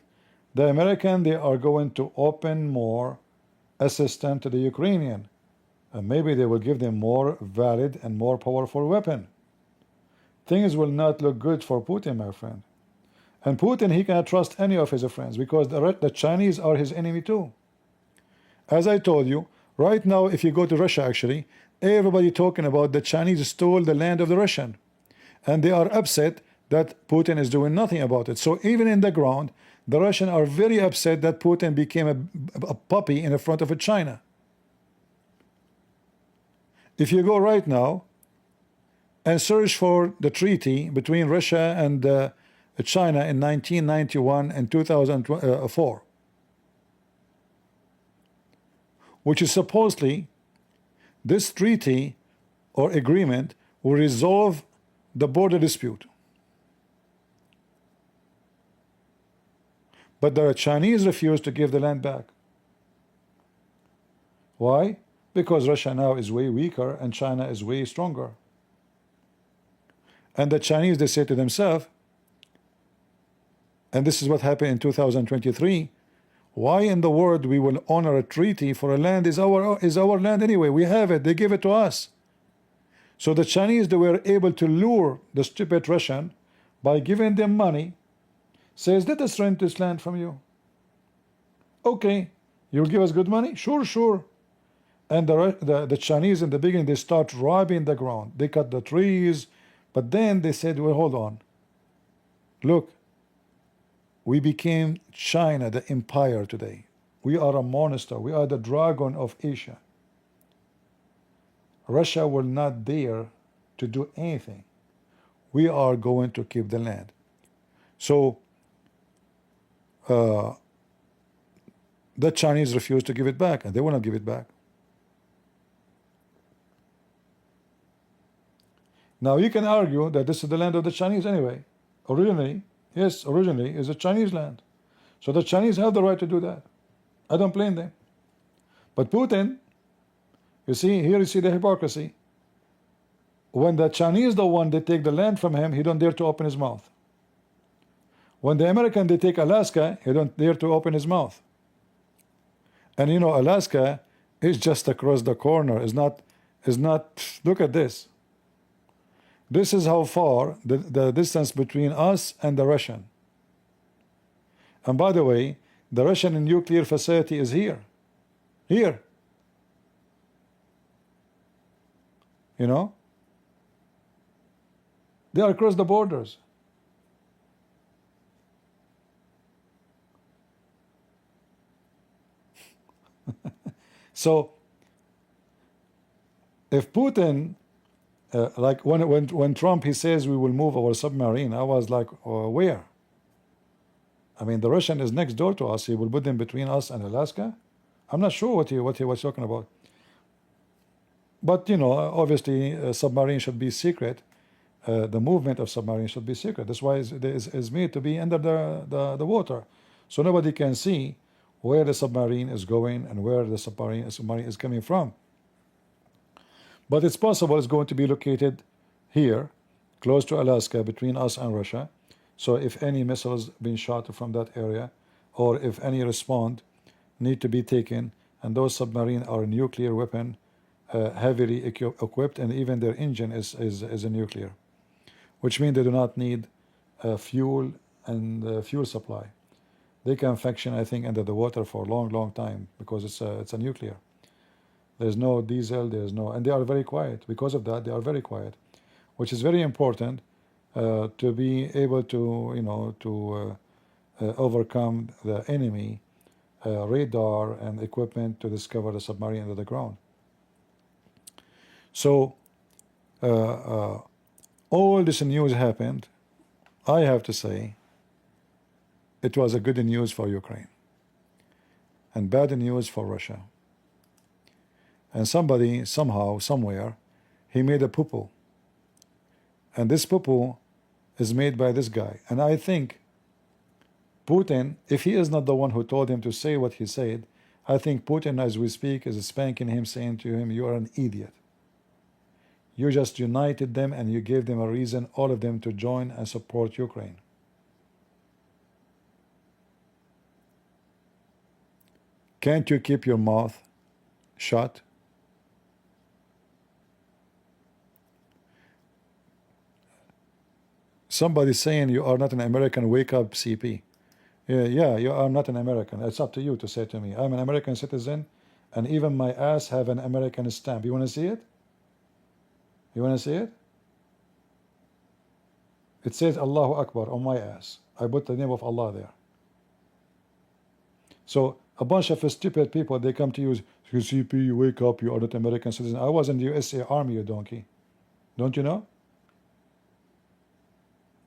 the American, they are going to open more assistance to the Ukrainian. And maybe they will give them more valid and more powerful weapon. Things will not look good for Putin, my friend. And Putin, he cannot trust any of his friends because the Chinese are his enemy too. As I told you, right now, if you go to Russia, actually, everybody talking about the Chinese stole the land of the Russian. And they are upset that Putin is doing nothing about it. So even in the ground, the Russians are very upset that Putin became a puppy in the front of China. If you go right now and search for the treaty between Russia and China in 1991 and 2004, which is supposedly this treaty or agreement will resolve the border dispute. But the Chinese refuse to give the land back. Why? Because Russia now is way weaker and China is way stronger. And the Chinese, they say to themselves, and this is what happened in 2023, why in the world we will honor a treaty for a land is our land anyway? We have it, they give it to us. So the Chinese, they were able to lure the stupid Russian by giving them money, says, let us rent this land from you. Okay, you'll give us good money? Sure, sure. And the Chinese in the beginning, they start robbing the ground. They cut the trees, but then they said, well, hold on. Look, we became China, the empire today. We are a monster. We are the dragon of Asia. Russia will not dare to do anything. We are going to keep the land. So the Chinese refuse to give it back, and they will not give it back. Now you can argue that this is the land of the Chinese anyway. Originally, yes, originally is a Chinese land. So the Chinese have the right to do that. I don't blame them. But Putin, you see, here you see the hypocrisy. When the Chinese, the one, they take the land from him, he don't dare to open his mouth. When the American, they take Alaska, he don't dare to open his mouth. And you know, Alaska is just across the corner. Is not, look at this. This is how far the distance between us and the Russian. And by the way, the Russian nuclear facility is here. Here. You know? They are across the borders. So if Putin, like when Trump he says we will move our submarine, I was like, where? I mean, the Russian is next door to us. He will put them between us and Alaska. I'm not sure what he was talking about. But you know, obviously, submarine should be secret. The movement of submarine should be secret. That's why it's made to be under the water, so nobody can see where the submarine is going and where the submarine is coming from. But it's possible it's going to be located here, close to Alaska, between us and Russia. So if any missiles being shot from that area, or if any respond need to be taken, and those submarines are nuclear weapon, heavily equipped, and even their engine is a nuclear, which means they do not need fuel and fuel supply. They can function, I think, under the water for a long time because it's a nuclear. There's no diesel, there's no, and they are very quiet. Because of that, they are very quiet, which is very important to be able to, you know, to overcome the enemy radar and equipment to discover the submarine under the ground. So all this news happened. I have to say, it was a good news for Ukraine and bad news for Russia. And somebody, somehow, somewhere, he made a poo-poo. And this poo-poo is made by this guy. And I think Putin, if he is not the one who told him to say what he said, I think Putin, as we speak, is spanking him, saying to him, you are an idiot. You just united them and you gave them a reason, all of them, to join and support Ukraine. Can't you keep your mouth shut? Somebody saying you are not an American, wake up, CP. Yeah, you are not an American. It's up to you to say to me. I'm an American citizen, and even my ass have an American stamp. You want to see it? You want to see it? It says Allahu Akbar on my ass. I put the name of Allah there. So a bunch of stupid people, they come to you, CP, you wake up, you are not American citizen. I was in the USA Army, you donkey. Don't you know?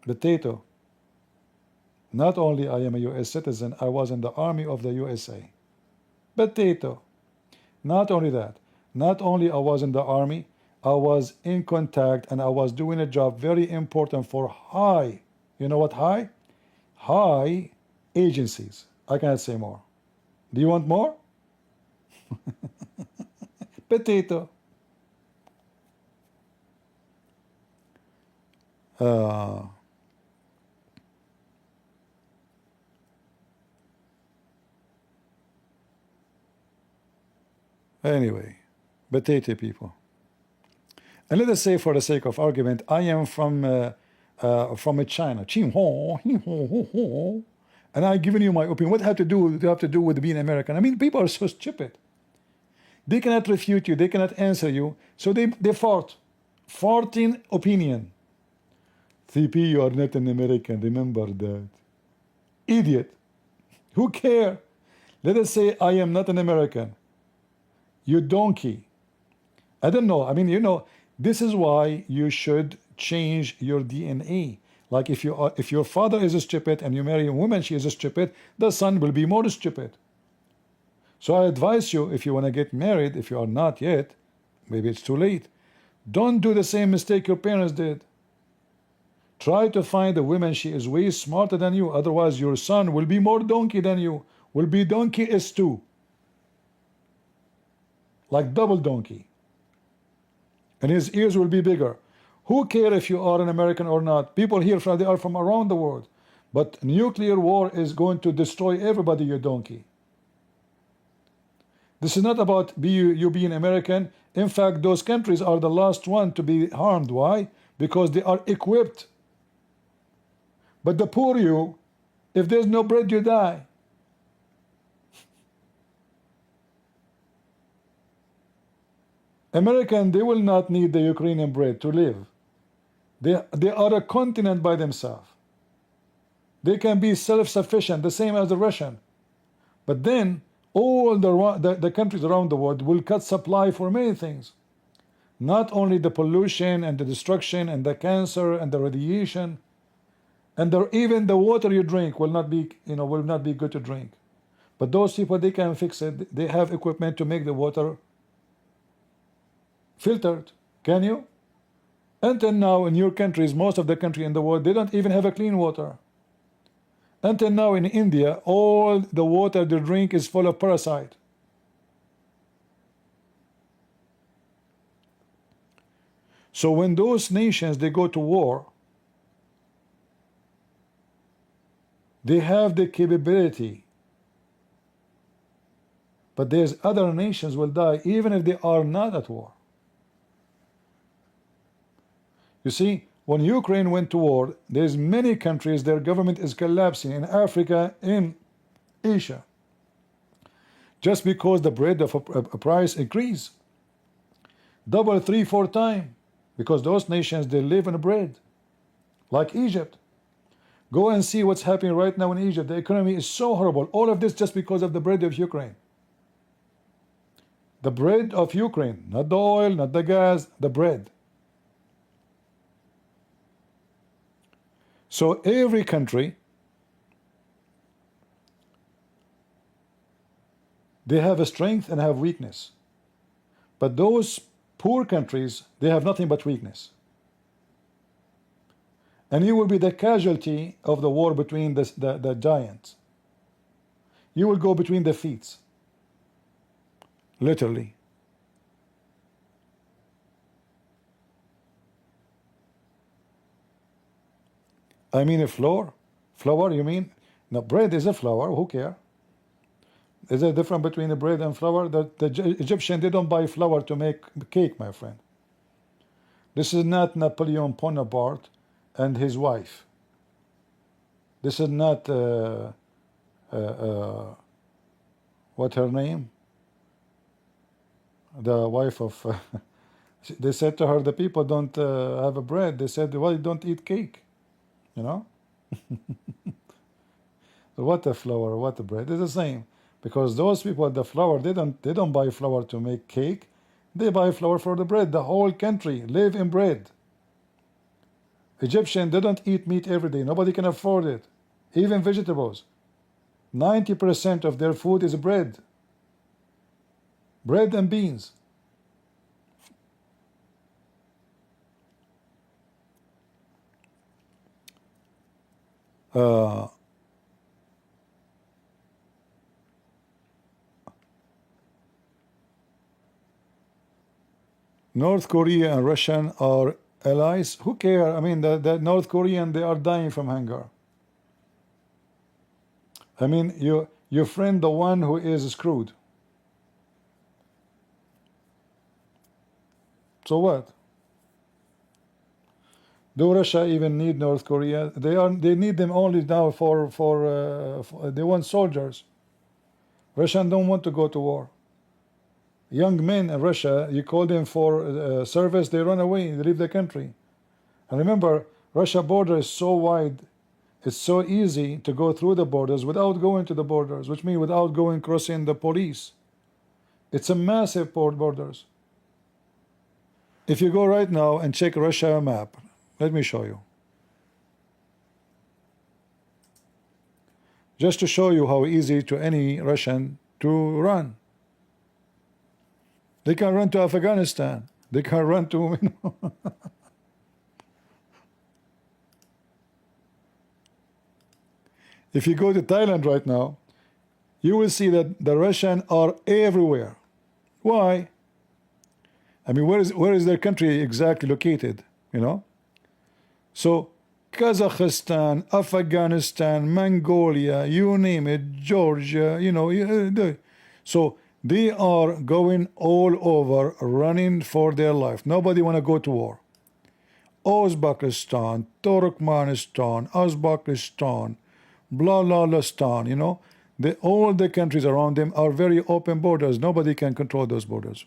Potato. Not only I am a US citizen, I was in the army of the USA. Potato. Not only that, not only I was in the army, I was in contact and I was doing a job very important for high, you know what high? High agencies. I cannot say more. Do you want more? Potato. Anyway, potato people. And let us say, for the sake of argument, I am from China, and I'm giving you my opinion. What have to do with being American? I mean, people are so stupid. They cannot refute you. They cannot answer you. So they farting opinion. CP, you are not an American. Remember that. Idiot. Who care? Let us say I am not an American. You donkey. I don't know. I mean, you know, this is why you should change your DNA. Like if your father is stupid and you marry a woman, she is stupid, the son will be more stupid. So I advise you, if you want to get married, if you are not yet, maybe it's too late, don't do the same mistake your parents did. Try to find a woman, she is way smarter than you, otherwise your son will be more donkey than you, will be donkey S2. Like double donkey. And his ears will be bigger. Who cares if you are an American or not? People here, they are from around the world. But nuclear war is going to destroy everybody, you donkey. This is not about you being American. In fact, those countries are the last one to be harmed. Why? Because they are equipped. But the poor you, if there's no bread, you die. American, they will not need the Ukrainian bread to live. They are a continent by themselves. They can be self-sufficient, the same as the Russian. But then all the countries around the world will cut supply for many things. Not only the pollution and the destruction and the cancer and the radiation, and even the water you drink will not be, will not be good to drink. But those people, they can fix it. They have equipment to make the water filtered. Can you? Until now, in your countries, most of the country in the world, they don't even have a clean water. Until now, in India, all the water they drink is full of parasite. So when those nations, they go to war, they have the capability, but there's other nations will die even if they are not at war. You see, when Ukraine went to war, there's many countries, their government is collapsing in Africa, in Asia, just because the bread of a price increase, double, 3, 4 times, because those nations, they live on bread, like Egypt. Go and see what's happening right now in Egypt. The economy is so horrible. All of this just because of the bread of Ukraine. The bread of Ukraine, not the oil, not the gas, the bread. So every country, they have a strength and have weakness. But those poor countries, they have nothing but weakness. And you will be the casualty of the war between the giants. You will go between the feet, literally. I mean a flour? Flour, you mean? No, bread is a flour, who cares? Is there a difference between the bread and flour? The Egyptian, they don't buy flour to make cake, my friend. This is not Napoleon Bonaparte and his wife. This is not what her name? The wife of they said to her, the people don't have a bread. They said, well, you don't eat cake, you know. What a flour, what a bread. It's the same, because those people, the flour, they don't buy flour to make cake. They buy flour for the bread. The whole country live in bread. Egyptian, they don't eat meat every day. Nobody can afford it. Even vegetables. 90% of their food is bread. Bread and beans. North Korea and Russian are allies. Who care? I mean, the North Korean, they are dying from hunger. I mean, your friend, the one who is screwed. So what? Do Russia even need North Korea? They need them only now for they want soldiers. Russians don't want to go to war. Young men in Russia, you call them for service, they run away, they leave the country. And remember, Russia border is so wide, it's so easy to go through the borders without going to the borders, which means without going crossing the police. It's a massive borders. If you go right now and check Russia map, let me show you. Just to show you how easy to any Russian to run. They can run to Afghanistan. They can run to, If you go to Thailand right now, you will see that the Russians are everywhere. Why? I mean, where is their country exactly located? So Kazakhstan, Afghanistan, Mongolia, you name it, Georgia, so they are going all over, running for their life. Nobody want to go to war. Uzbekistan, Turkmenistan, Uzbekistan, blah, blah, blah, stan, all the countries around them are very open borders. Nobody can control those borders.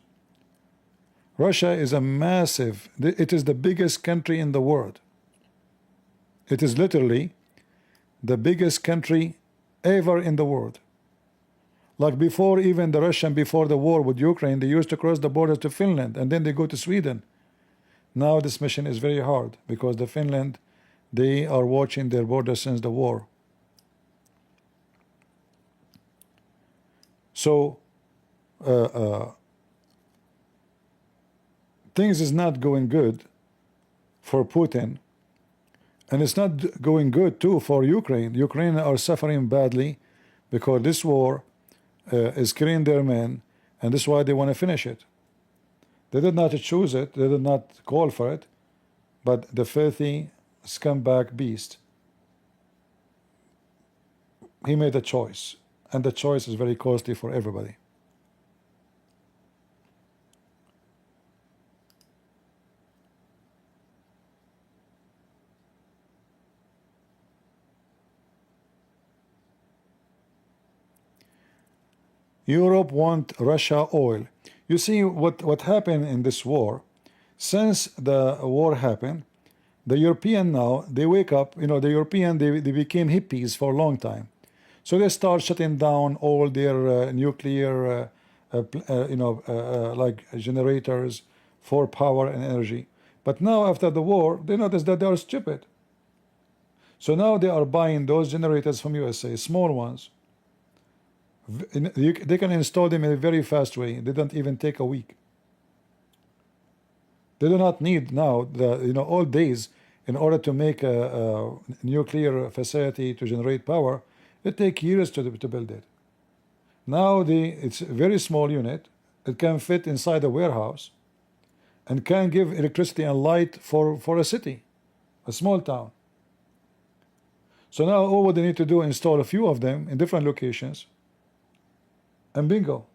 Russia is a massive, it is the biggest country in the world. It is literally the biggest country ever in the world. Like before, even the Russian, before the war with Ukraine, they used to cross the border to Finland and then they go to Sweden. Now this mission is very hard because the Finland, they are watching their border since the war. So things is not going good for Putin, and it's not going good too for Ukraine. Ukraine are suffering badly because this war is killing their men, and this is why they want to finish it. They did not choose it, they did not call for it, but the filthy scumbag beast, he made a choice, and the choice is very costly for everybody. Europe want Russia oil. You see what happened in this war. Since the war happened, the European now, they wake up, you know, the European, they became hippies for a long time. So they start shutting down all their nuclear, like generators for power and energy. But now after the war, they notice that they are stupid. So now they are buying those generators from USA, small ones. They can install them in a very fast way. They don't even take a week. They do not need now the old days in order to make a nuclear facility to generate power. It takes years to build it. Now it's a very small unit. It can fit inside a warehouse and can give electricity and light for a city, a small town. So now all what they need to do is install a few of them in different locations, and bingo.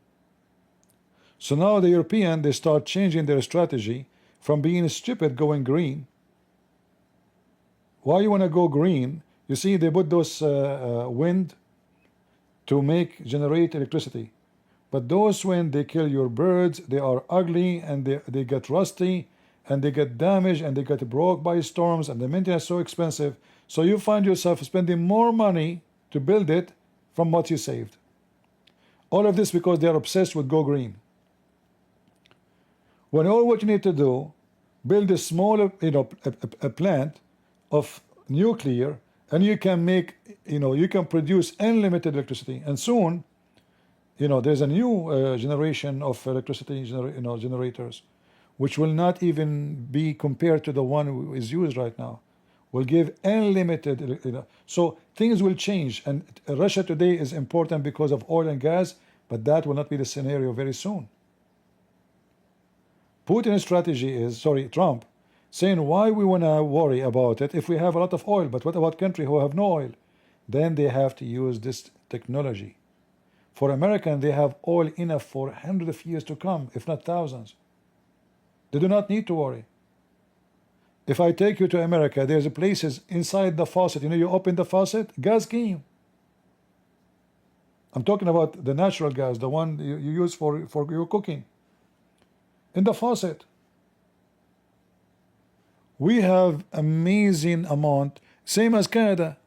So now the European, they start changing their strategy from being stupid going green. Why you want to go green? You see, they put those wind to generate electricity, but those wind, they kill your birds. They are ugly, and they get rusty, and they get damaged, and they get broke by storms, and the maintenance is so expensive. So you find yourself spending more money to build it from what you saved. All of this because they are obsessed with go green. When all what you need to do, build a small, a plant of nuclear, and you can make, you can produce unlimited electricity. And soon, there's a new generation of electricity, generators, which will not even be compared to the one who is used right now. Will give unlimited, so things will change. And Russia today is important because of oil and gas, but that will not be the scenario very soon. Putin's strategy is, Trump, saying why we want to worry about it if we have a lot of oil, but what about countries who have no oil? Then they have to use this technology. For Americans, they have oil enough for hundreds of years to come, if not thousands. They do not need to worry. If I take you to America, there's places inside the faucet, you open the faucet, gas came. I'm talking about the natural gas, the one you use for your cooking. In the faucet. We have amazing amount, same as Canada.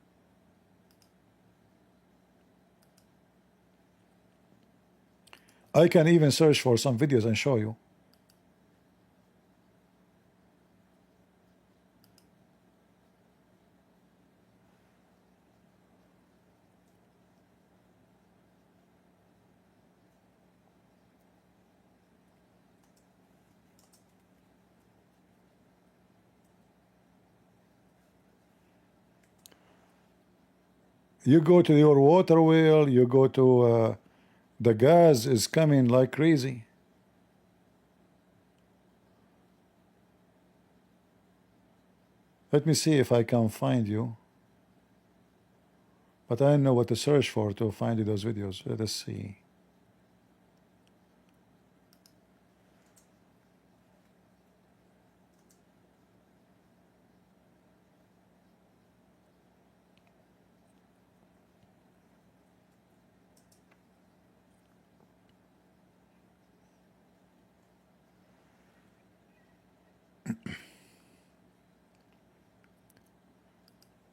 I can even search for some videos and show you. You go to your water wheel, you go to the gas is coming like crazy. Let me see if I can find you. But I don't know what to search for to find those videos. Let us see.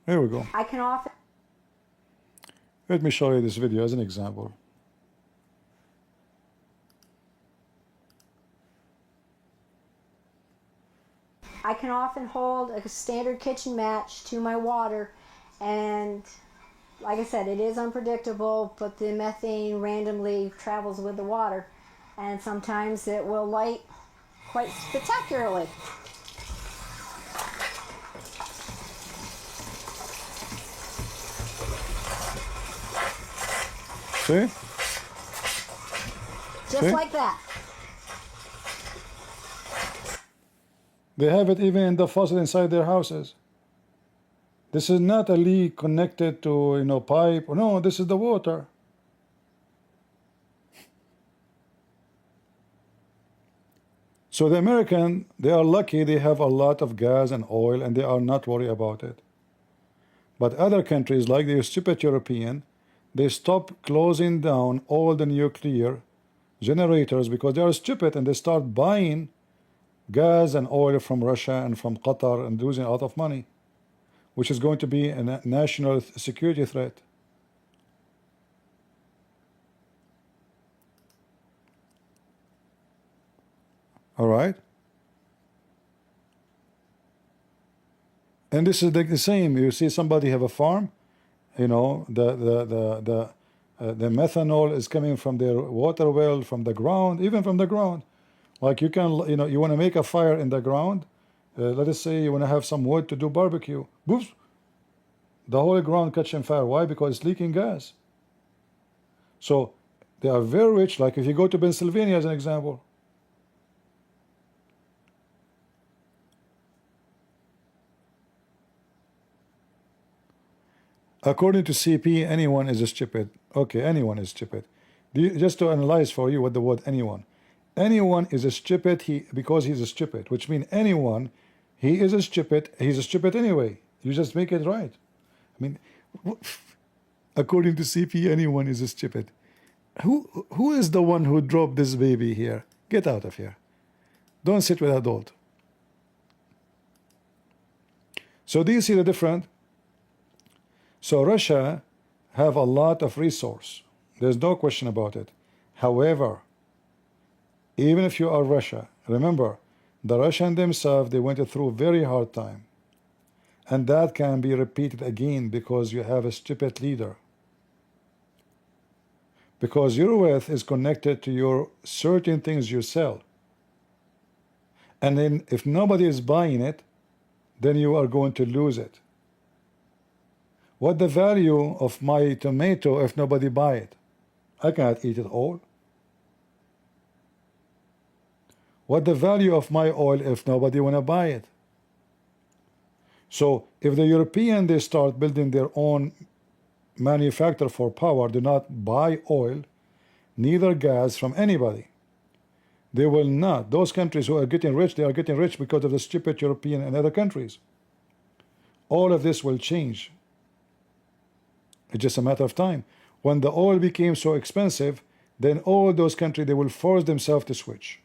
Here we go. I can often Let me show you this video as an example. hold a standard kitchen match to my water, and like I said, it is unpredictable, but the methane randomly travels with the water, and sometimes it will light quite spectacularly. See? Just See? like that. They have it even in the faucet inside their houses. This is not a leak connected to, pipe. No, this is the water. So the American, they are lucky they have a lot of gas and oil and they are not worried about it. But other countries like the stupid European, they stop closing down all the nuclear generators because they are stupid, and they start buying gas and oil from Russia and from Qatar and losing a lot of money, which is going to be a national security threat. All right? And this is the same. You see somebody have a farm, the methanol is coming from their water well, from the ground, even from the ground. Like you can, you want to make a fire in the ground. Let us say you want to have some wood to do barbecue. Boops! The whole ground catching fire. Why? Because it's leaking gas. So they are very rich. Like if you go to Pennsylvania as an example. According to CP, anyone is stupid. Okay, anyone is stupid. Just to analyze for you what the word anyone is a stupid because he's a stupid, which means anyone, he's a stupid anyway. You just make it right. I mean, according to CP, anyone is a stupid. Who is the one who dropped this baby here? Get out of here. Don't sit with adult. So do you see the difference? So Russia have a lot of resource. There's no question about it. However, even if you are Russia, remember, the Russians themselves, they went through a very hard time. And that can be repeated again because you have a stupid leader. Because your wealth is connected to your certain things you sell. And then if nobody is buying it, then you are going to lose it. What the value of my tomato if nobody buy it? I cannot eat it all. What the value of my oil if nobody want to buy it? So if the European, they start building their own manufacture for power, do not buy oil, neither gas from anybody. They will not. Those countries who are getting rich, they are getting rich because of the stupid European and other countries. All of this will change. It's just a matter of time. When the oil became so expensive, then all those countries, they will force themselves to switch.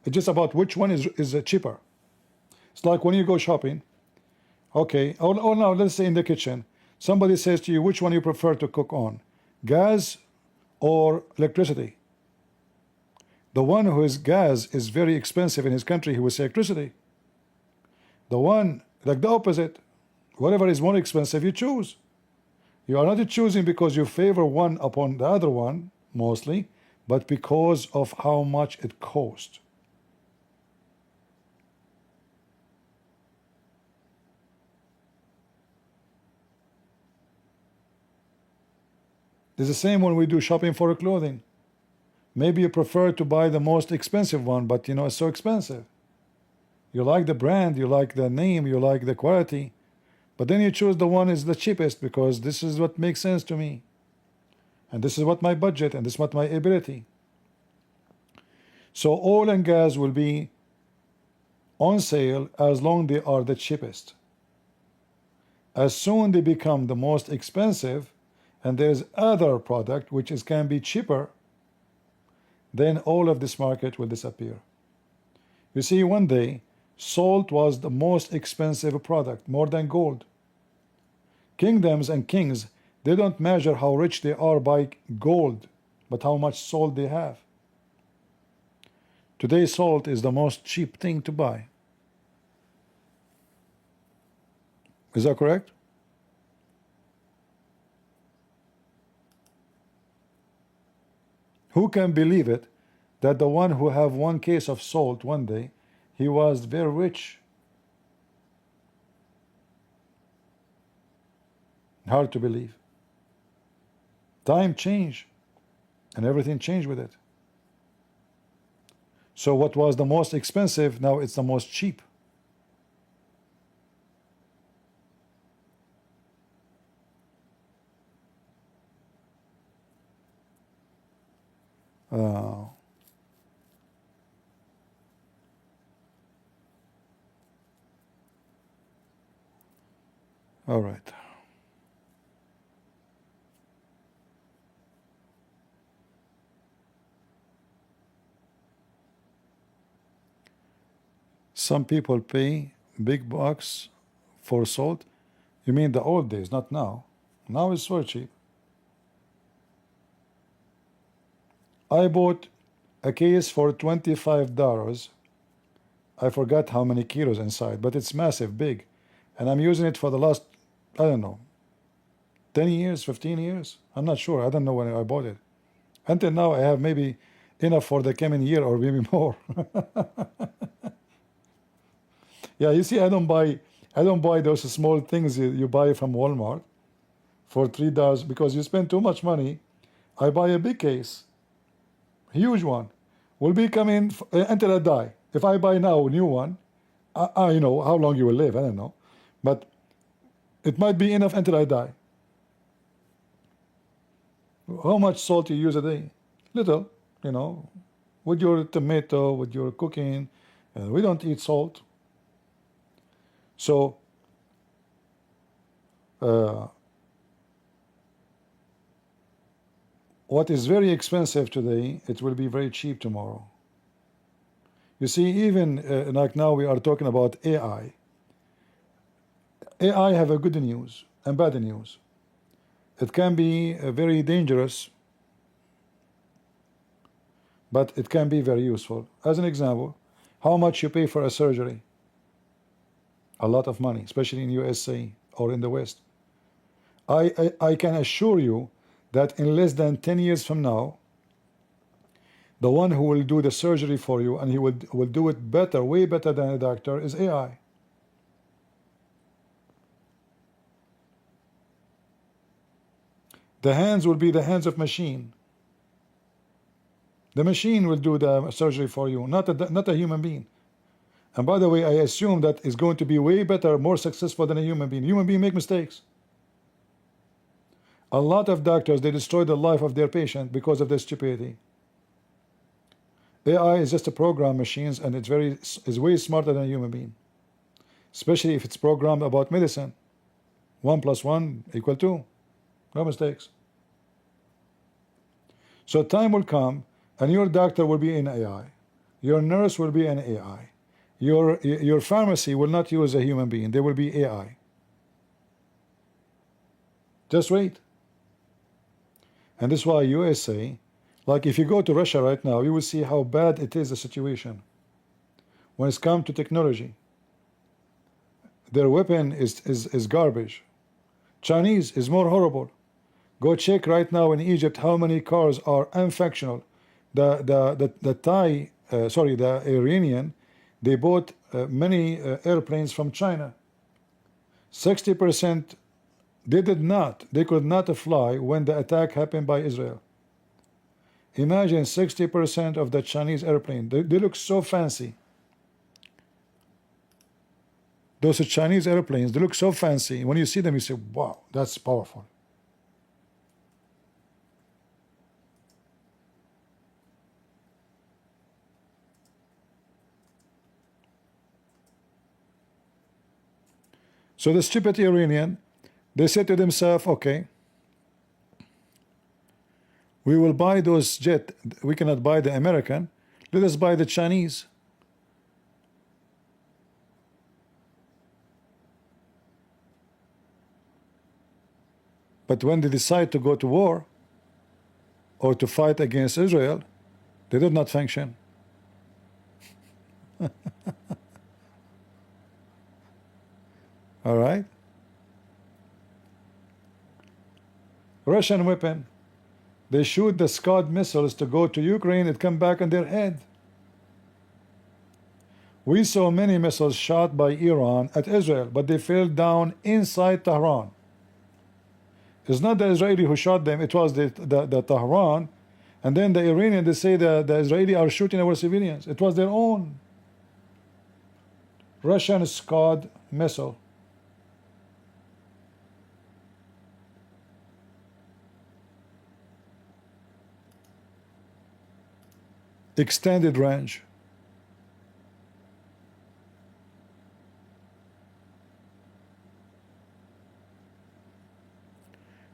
It's just about which one is cheaper. It's like when you go shopping. Okay, oh now let's say in the kitchen, somebody says to you, which one you prefer to cook on, gas or electricity? The one who is gas is very expensive in his country, he will say electricity. The one, like the opposite, whatever is more expensive, you choose. You are not choosing because you favor one upon the other one, mostly, but because of how much it costs. It's the same when we do shopping for clothing. Maybe you prefer to buy the most expensive one, but it's so expensive. You like the brand, you like the name, you like the quality, but then you choose the one is the cheapest because this is what makes sense to me. And this is what my budget, and this is what my ability. So oil and gas will be on sale as long they are the cheapest. As soon they become the most expensive, and there's other product which can be cheaper, then all of this market will disappear. You see, one day salt was the most expensive product, more than gold. Kingdoms and kings, they don't measure how rich they are by gold, but how much salt they have. Today, salt is the most cheap thing to buy. Is that correct? Who can believe it that the one who have 1 case of salt one day, he was very rich? Hard to believe. Time changed, and everything changed with it. So what was the most expensive, now it's the most cheap. All right. Some people pay big bucks for salt. You mean the old days, not now. Now it's so cheap. I bought a case for $25. I forgot how many kilos inside, but it's massive, big. And I'm using it for the last, I don't know, 10 years, 15 years. I'm not sure. I don't know when I bought it. Until now, I have maybe enough for the coming year or maybe more. Yeah, you see, I don't buy those small things you buy from Walmart for $3 because you spend too much money. I buy a big case, huge one, will be coming until I die. If I buy now a new one, you know how long you will live, I don't know, but it might be enough until I die. How much salt you use a day? Little, you know, with your tomato, with your cooking. We don't eat salt. So what is very expensive today, it will be very cheap tomorrow. You see, even like now we are talking about AI. AI have a good news and bad news. It can be very dangerous, but it can be very useful. As an example, how much you pay for a surgery? A lot of money, especially in USA or in the West. I can assure you that in less than 10 years from now, the one who will do the surgery for you, and he will do it better, way better than a doctor, is AI. The hands will be the hands of machine. The machine will do the surgery for you, not a human being. And by the way, I assume that is going to be way better, more successful than a human being. Human beings make mistakes. A lot of doctors, they destroy the life of their patient because of their stupidity. AI is just a program machines, and it's way smarter than a human being. Especially if it's programmed about medicine. 1 + 1 = 2. No mistakes. So time will come, and your doctor will be in AI. Your nurse will be an AI. Your pharmacy will not use a human being. They will be AI. Just wait. And this is why USA, like if you go to Russia right now, you will see how bad it is, the situation. When it's come to technology, their weapon is garbage. Chinese is more horrible. Go check right now in Egypt how many cars are unfunctional. The Iranian, they bought many airplanes from China. 60% they could not fly when the attack happened by Israel. Imagine 60% of the Chinese airplane. They look so fancy. Those Chinese airplanes, they look so fancy. When you see them, you say, wow, that's powerful. So the stupid Iranian, they said to themselves, okay, we will buy those jet. We cannot buy the American. Let us buy the Chinese. But when they decide to go to war or to fight against Israel, they did not function. All right? Russian weapon. They shoot the Scud missiles to go to Ukraine, it come back on their head. We saw many missiles shot by Iran at Israel, but they fell down inside Tehran. It's not the Israeli who shot them, it was the Tehran. And then the Iranian, they say the Israeli are shooting our civilians. It was their own Russian Scud missile. Extended range.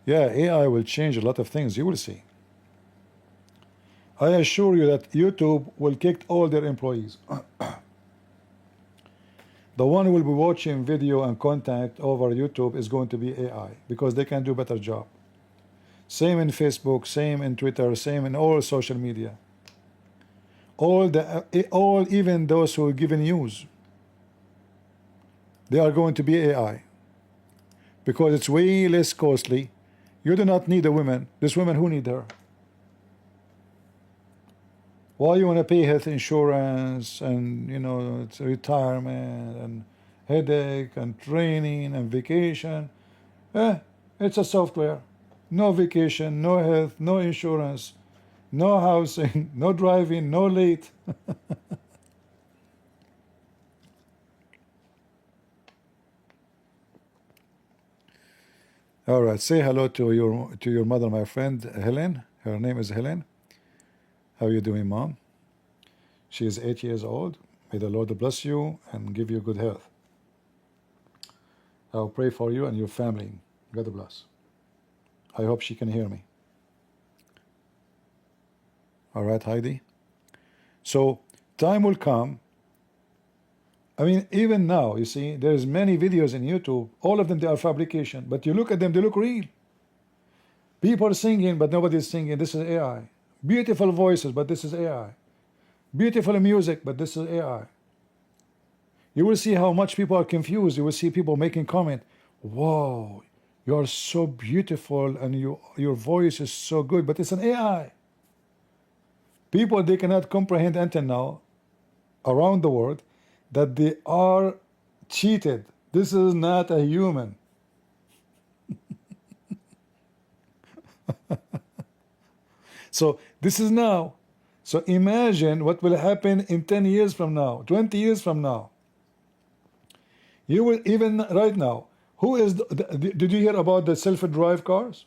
Yeah, AI will change a lot of things, you will see. I assure you that YouTube will kick all their employees. The one who will be watching video and content over YouTube is going to be AI, because they can do better job. Same in Facebook, same in Twitter, same in all social media. All even those who give news, they are going to be AI, because it's way less costly. You do not need a woman. This woman, who need her? Why you want to pay health insurance and it's retirement and headache and training and vacation? It's a software. No vacation, no health, no insurance, no housing, no driving, no late. All right, say hello to your mother, my friend Helen. Her name is Helen. How are you doing, Mom? She is 8 years old. May the Lord bless you and give you good health. I'll pray for you and your family. God bless. I hope she can hear me. All right, Heidi. So time will come. I mean, even now, you see, there's many videos in YouTube. All of them, they are fabrication. But you look at them, they look real. People are singing, but nobody's singing. This is AI. Beautiful voices, but this is AI. Beautiful music, but this is AI. You will see how much people are confused. You will see people making comment, "Wow, you are so beautiful and your voice is so good," but it's an AI. People, they cannot comprehend until now around the world that they are cheated. This is not a human. So this is now. So imagine what will happen in 10 years from now, 20 years from now. You will, even right now, did you hear about the self-drive cars?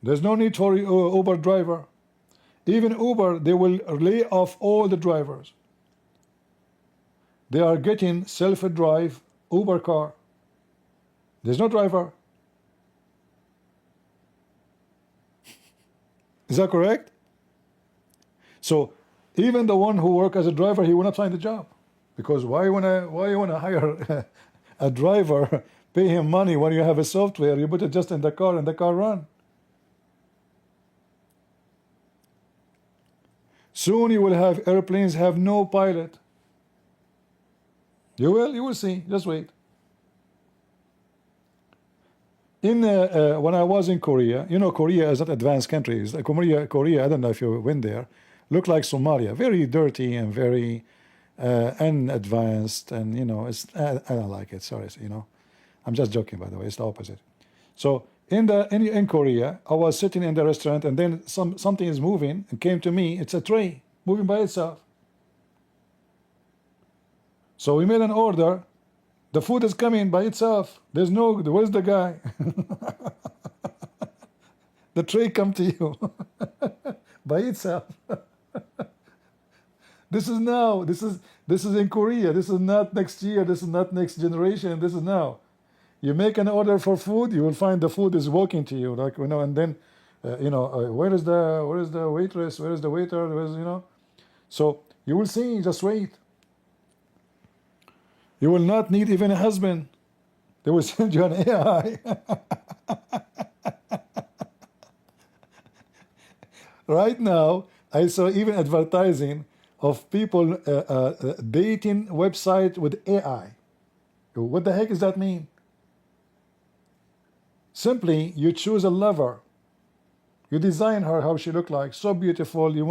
There's no need for Uber driver. Even Uber, they will lay off all the drivers. They are getting self-drive Uber car. There's no driver. Is that correct? So even the one who works as a driver, he will not find a job, because why you wanna hire a driver, pay him money when you have a software? You put it just in the car and the car run. Soon you will have airplanes have no pilot. You will see. Just wait. When I was in Korea, Korea is not advanced countries. Korea, I don't know if you went there, look like Somalia, very dirty and very unadvanced, and I don't like it. Sorry, I'm just joking, by the way. It's the opposite. So in Korea, I was sitting in the restaurant, and then something is moving and came to me. It's a tray moving by itself. So we made an order. The food is coming by itself. Where's the guy? The tray come to you by itself. This is now. This is in Korea. This is not next year. This is not next generation. This is now. You make an order for food, you will find the food is walking to you, and then, where is the waitress? Where is the waiter? So you will see. Just wait. You will not need even a husband. They will send you an AI. Right now, I saw even advertising of people dating website with AI. What the heck does that mean? Simply, you choose a lover. You design her how she look like, so beautiful. You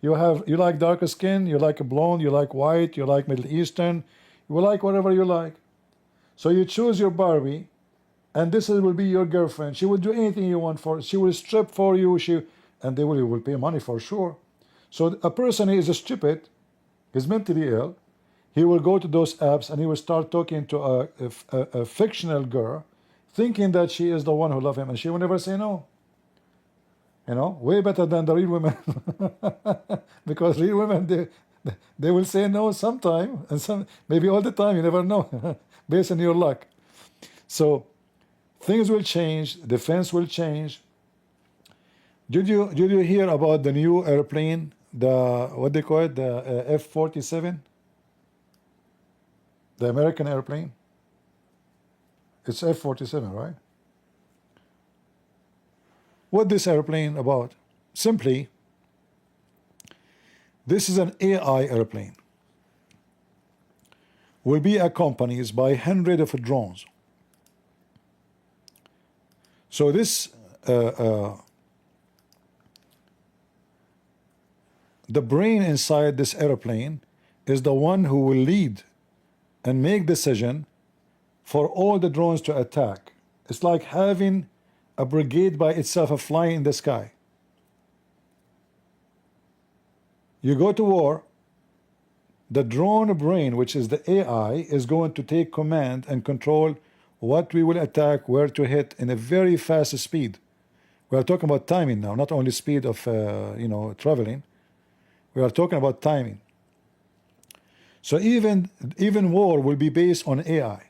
like darker skin, you like a blonde, you like white, you like Middle Eastern, you like whatever you like. So you choose your Barbie, and will be your girlfriend. She will do anything you want for. She will strip for you. And they will pay money for sure. So a person who is stupid, is mentally ill, he will go to those apps and he will start talking to a fictional girl, thinking that she is the one who loves him, and she will never say no. Way better than the real women, because real women they will say no sometime, and maybe all the time. You never know, based on your luck. So things will change. Defense will change. Did you hear about the new airplane? The what they call it? The F-47, the American airplane. It's F-47, right? What this airplane about? Simply, this is an AI airplane. Will be accompanied by hundreds of drones. So this, the brain inside this airplane is the one who will lead and make decision for all the drones to attack. It's like having a brigade by itself flying in the sky. You go to war, the drone brain, which is the AI, is going to take command and control what we will attack, where to hit in a very fast speed. We are talking about timing now, not only speed of traveling. We are talking about timing. So even war will be based on AI.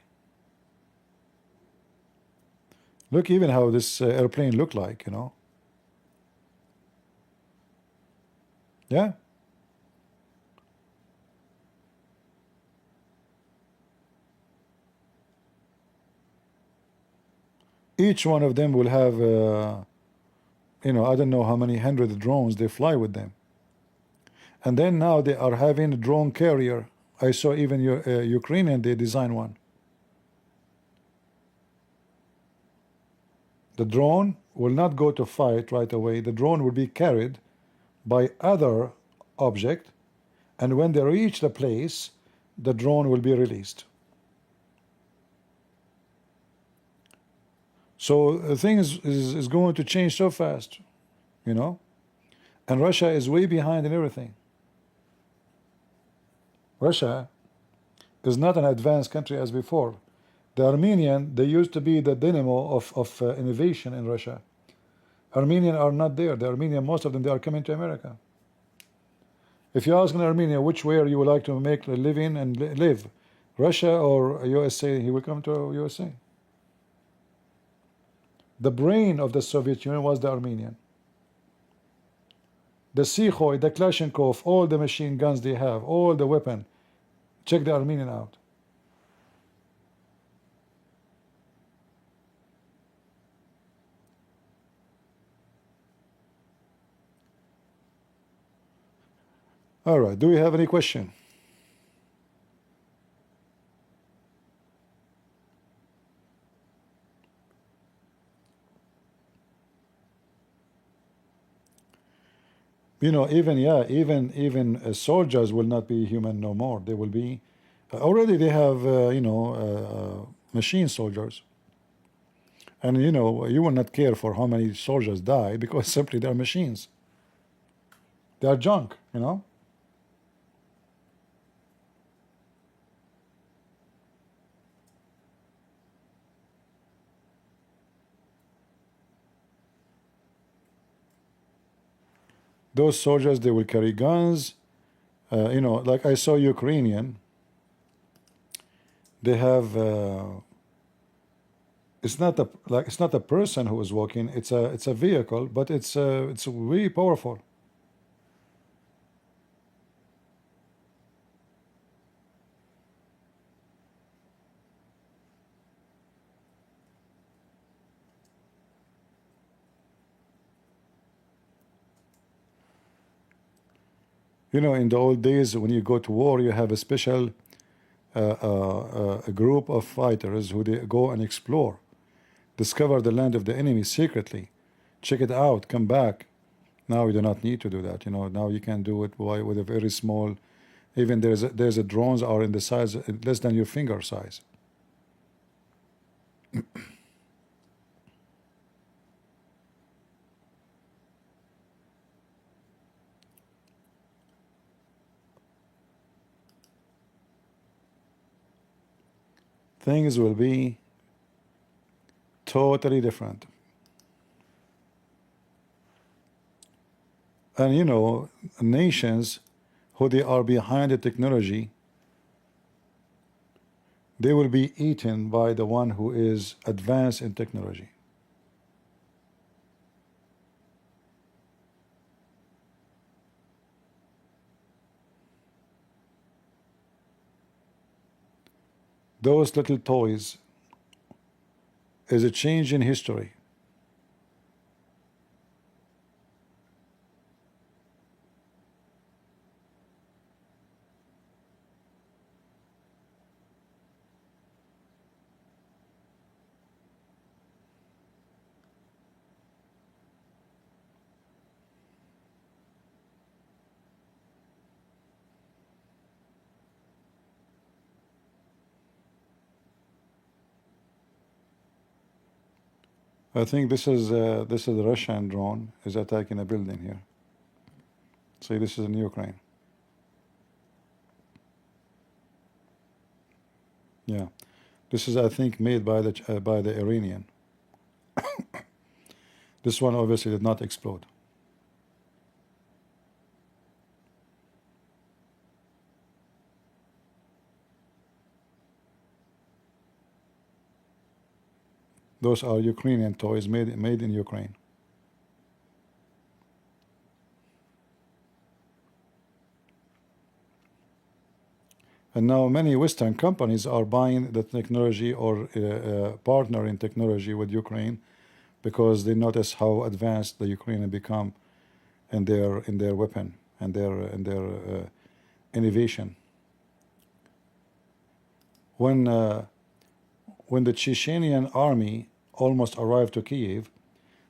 Look even how this airplane look like, Yeah. Each one of them will have, I don't know how many hundred drones they fly with them. And then now they are having a drone carrier. I saw even Ukrainian, they design one. The drone will not go to fight right away. The drone will be carried by other object, and when they reach the place, the drone will be released. So things is going to change so fast, and Russia is way behind in everything. Russia is not an advanced country as before. The Armenian, they used to be the dynamo of innovation in Russia. Armenian are not there. The Armenian, most of them, they are coming to America. If you ask an Armenian which way you would like to make a living and live, Russia or USA, he will come to USA. The brain of the Soviet Union was the Armenian. The Sikhoy, the Kalashnikov, all the machine guns they have, all the weapon, check the Armenian out. All right, do we have any question? Even soldiers will not be human no more. They will be already they have machine soldiers, and you will not care for how many soldiers die because simply they are machines. They are junk. Those soldiers, they will carry guns. Like I saw Ukrainian. They have. It's not a person who is walking. It's a vehicle, but it's really powerful. You know, in the old days, when you go to war, you have a special a group of fighters who they go and explore, discover the land of the enemy secretly, check it out, come back. Now you do not need to do that. You know, now you can do it with a very small. Even there's a drones are in the size less than your finger size. Things will be totally different. And you know, nations who they are behind the technology, they will be eaten by the one who is advanced in technology. Those little toys is a change in history. I think this is a Russian drone is attacking a building here. See, this is in Ukraine. Yeah, this is I think made by the Iranian. This one obviously did not explode. Those are Ukrainian toys made in Ukraine. And now many Western companies are buying the technology or partner in technology with Ukraine because they notice how advanced the Ukrainians become in their weapon and their innovation. When the Chechenian army almost arrived to Kiev,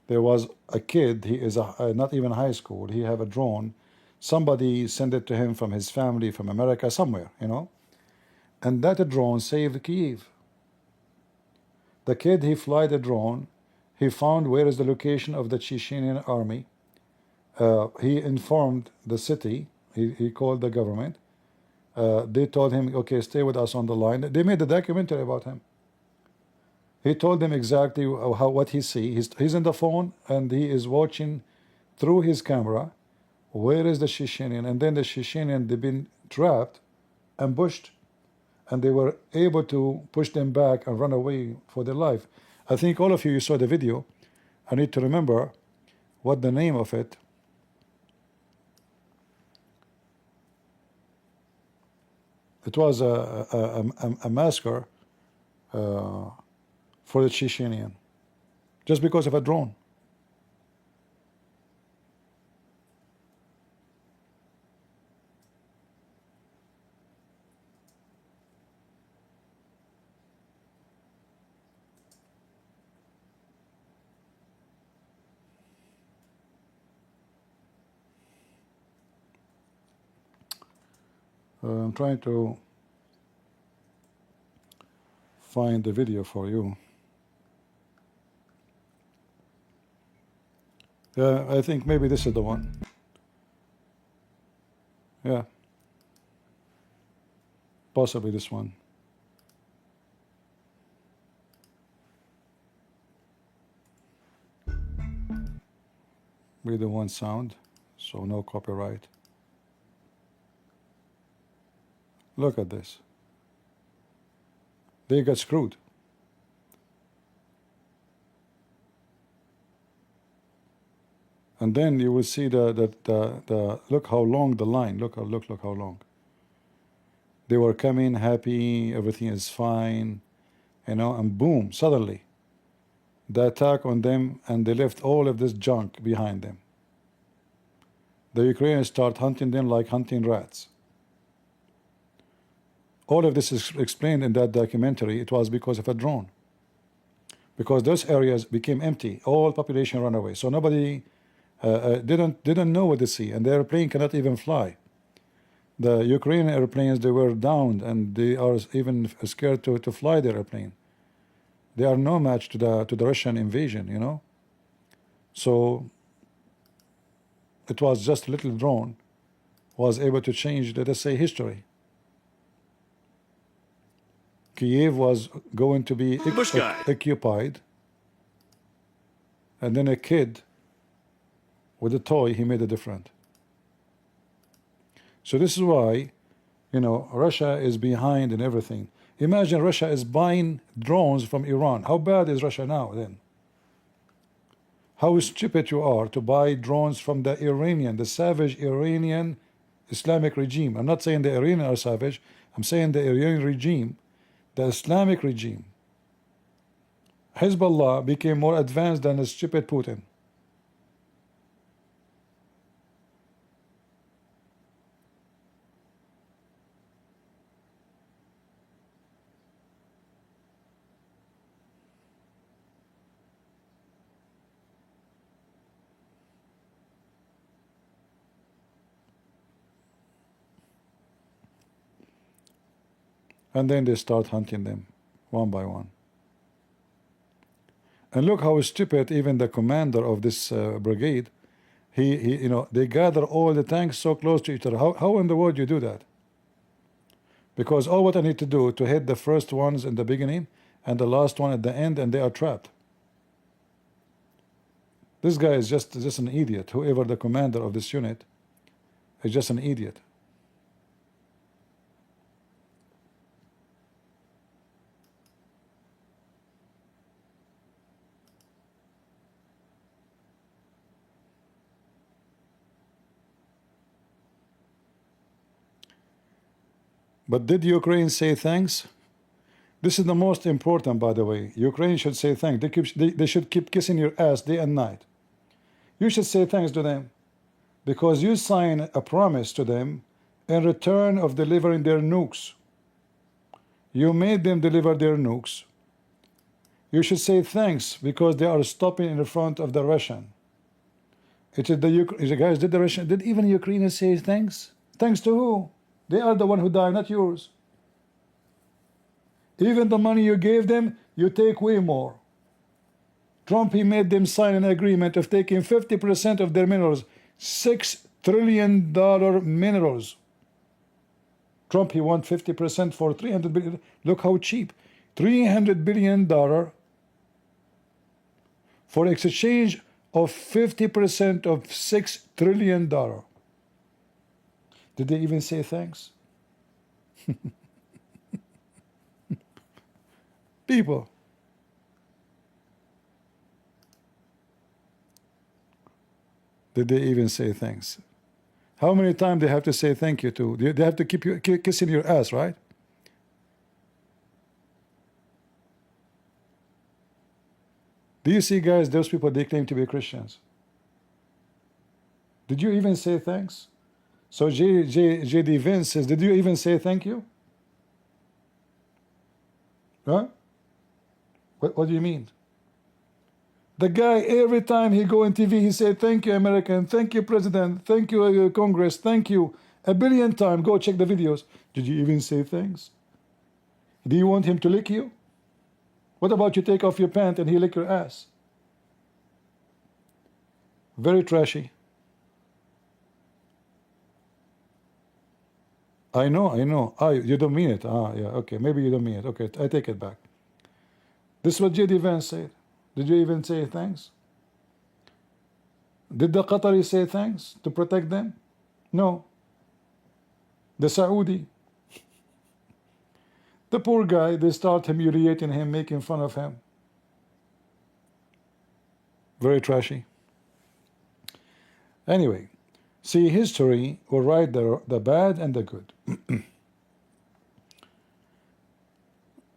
there was a kid. He is not even high school. He have a drone. Somebody sent it to him from his family from America somewhere, you know. And that drone saved Kiev. The kid, he fly the drone. He found where is the location of the Chechenian army. He informed the city. He called the government. They told him, okay, stay with us on the line. They made a documentary about him. He told them exactly what he see. He's in the phone and he is watching through his camera. Where is the Chechenian? And then the Chechenian, they've been trapped, ambushed, and they were able to push them back and run away for their life. I think all of you saw the video. I need to remember what the name of it. It was a massacre for the Chechenian, just because of a drone. I'm trying to find the video for you. Yeah, I think maybe this is the one. Yeah, possibly this one. Be the one sound, so no copyright. Look at this. They got screwed. And then you will see the look how long the line. Look how long. They were coming happy, everything is fine, you know, and boom, suddenly the attack on them, and they left all of this junk behind them. the Ukrainians start hunting them like hunting rats. All of this is explained in that documentary. It was because of a drone. Because those areas became empty, all population ran away. So nobody didn't know what to see, and the airplane cannot even fly. The Ukrainian airplanes, they were downed, and they are even scared to fly their airplane. They are no match to the Russian invasion, you know. So it was just a little drone was able to change, let us say, history. Kiev was going to be occupied, and then a kid with a toy, he made a difference. So this is why, you know, Russia is behind in everything. Imagine Russia is buying drones from Iran. How bad is Russia now then? How stupid you are to buy drones from the Iranian, the savage Iranian Islamic regime. I'm not saying the Iranians are savage. I'm saying the Iranian regime, the Islamic regime. Hezbollah became more advanced than the stupid Putin. And then they start hunting them one by one. And look how stupid even the commander of this brigade, you know, they gather all the tanks so close to each other. How in the world you do that? Because all what I need to do to hit the first ones in the beginning and the last one at the end, and they are trapped. This guy is just an idiot. Whoever the commander of this unit is just an idiot. But did Ukraine say thanks? This is the most important, by the way. Ukraine should say thanks. They should keep kissing your ass day and night. You should say thanks to them, because you sign a promise to them in return of delivering their nukes. You made them deliver their nukes. You should say thanks because they are stopping in the front of the Russian. It is the guys, did even Ukrainians say thanks? Thanks to who? They are the one who died, not yours. Even the money you gave them, you take way more. Trump, he made them sign an agreement of taking 50% of their minerals, $6 trillion minerals. Trump, he wants 50% for $300 billion. Look how cheap. $300 billion for exchange of 50% of $6 trillion. Did they even say thanks? People. Did they even say thanks? How many times they have to say thank you to? They have to keep you kissing your ass, right? Do you see, guys, those people, they claim to be Christians? Did you even say thanks? So J.D. Vance says, did you even say thank you? Huh? What do you mean? The guy, every time he go on TV, he say, thank you, American, thank you, President, thank you, Congress, thank you. A billion times. Go check the videos. Did you even say thanks? Do you want him to lick you? What about you take off your pant and he lick your ass? Very trashy. I know. You don't mean it. Yeah, okay. Maybe you don't mean it. Okay, I take it back. This is what J.D. Vance said. Did you even say thanks? Did the Qatari say thanks to protect them? No. The Saudi. The poor guy, they start humiliating him, making fun of him. Very trashy. Anyway, see, history will write the bad and the good.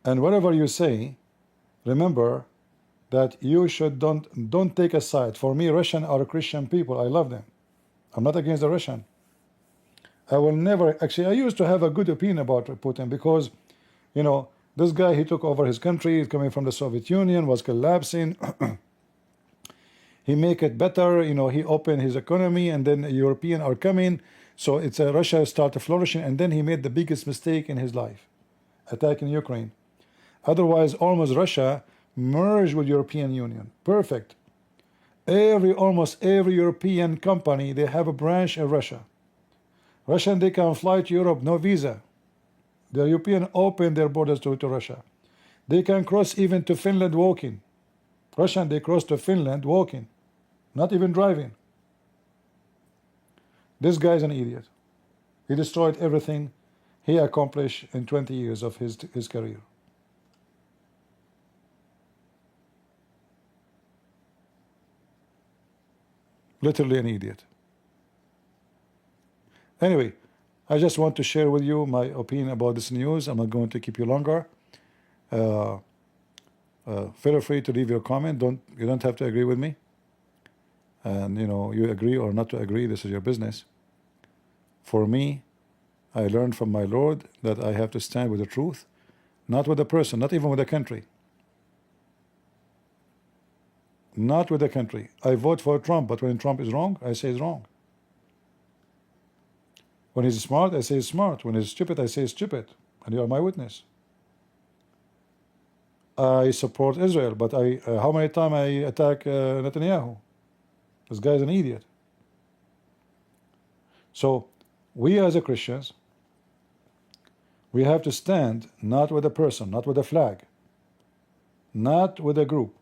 And whatever you say, remember that you should don't take a side. For me, Russian are Christian people. I love them. I'm not against the Russian. I will never, actually, I used to have a good opinion about Putin because, you know, this guy, he took over his country, he's coming from the Soviet Union, was collapsing. He make it better, you know, he opened his economy, and then European are coming. So it's Russia started flourishing, and then he made the biggest mistake in his life, attacking Ukraine. Otherwise, almost Russia merged with European Union. Perfect. Almost every European company, they have a branch in Russia. Russian, they can fly to Europe, no visa. The European open their borders to Russia. They can cross even to Finland walking. Russian, they cross to Finland walking, not even driving. This guy is an idiot. He destroyed everything he accomplished in 20 years of his career. Literally an idiot. Anyway, I just want to share with you my opinion about this news. I'm not going to keep you longer. Feel free to leave your comment. You don't have to agree with me. And you know, you agree or not to agree, this is your business. For me, I learned from my Lord that I have to stand with the truth, not with a person, not even with a country. Not with a country. I vote for Trump, but when Trump is wrong, I say he's wrong. When he's smart, I say he's smart. When he's stupid, I say he's stupid. And you are my witness. I support Israel, but how many times I attack Netanyahu? This guy is an idiot. So we as a Christians, we have to stand not with a person, not with a flag, not with a group,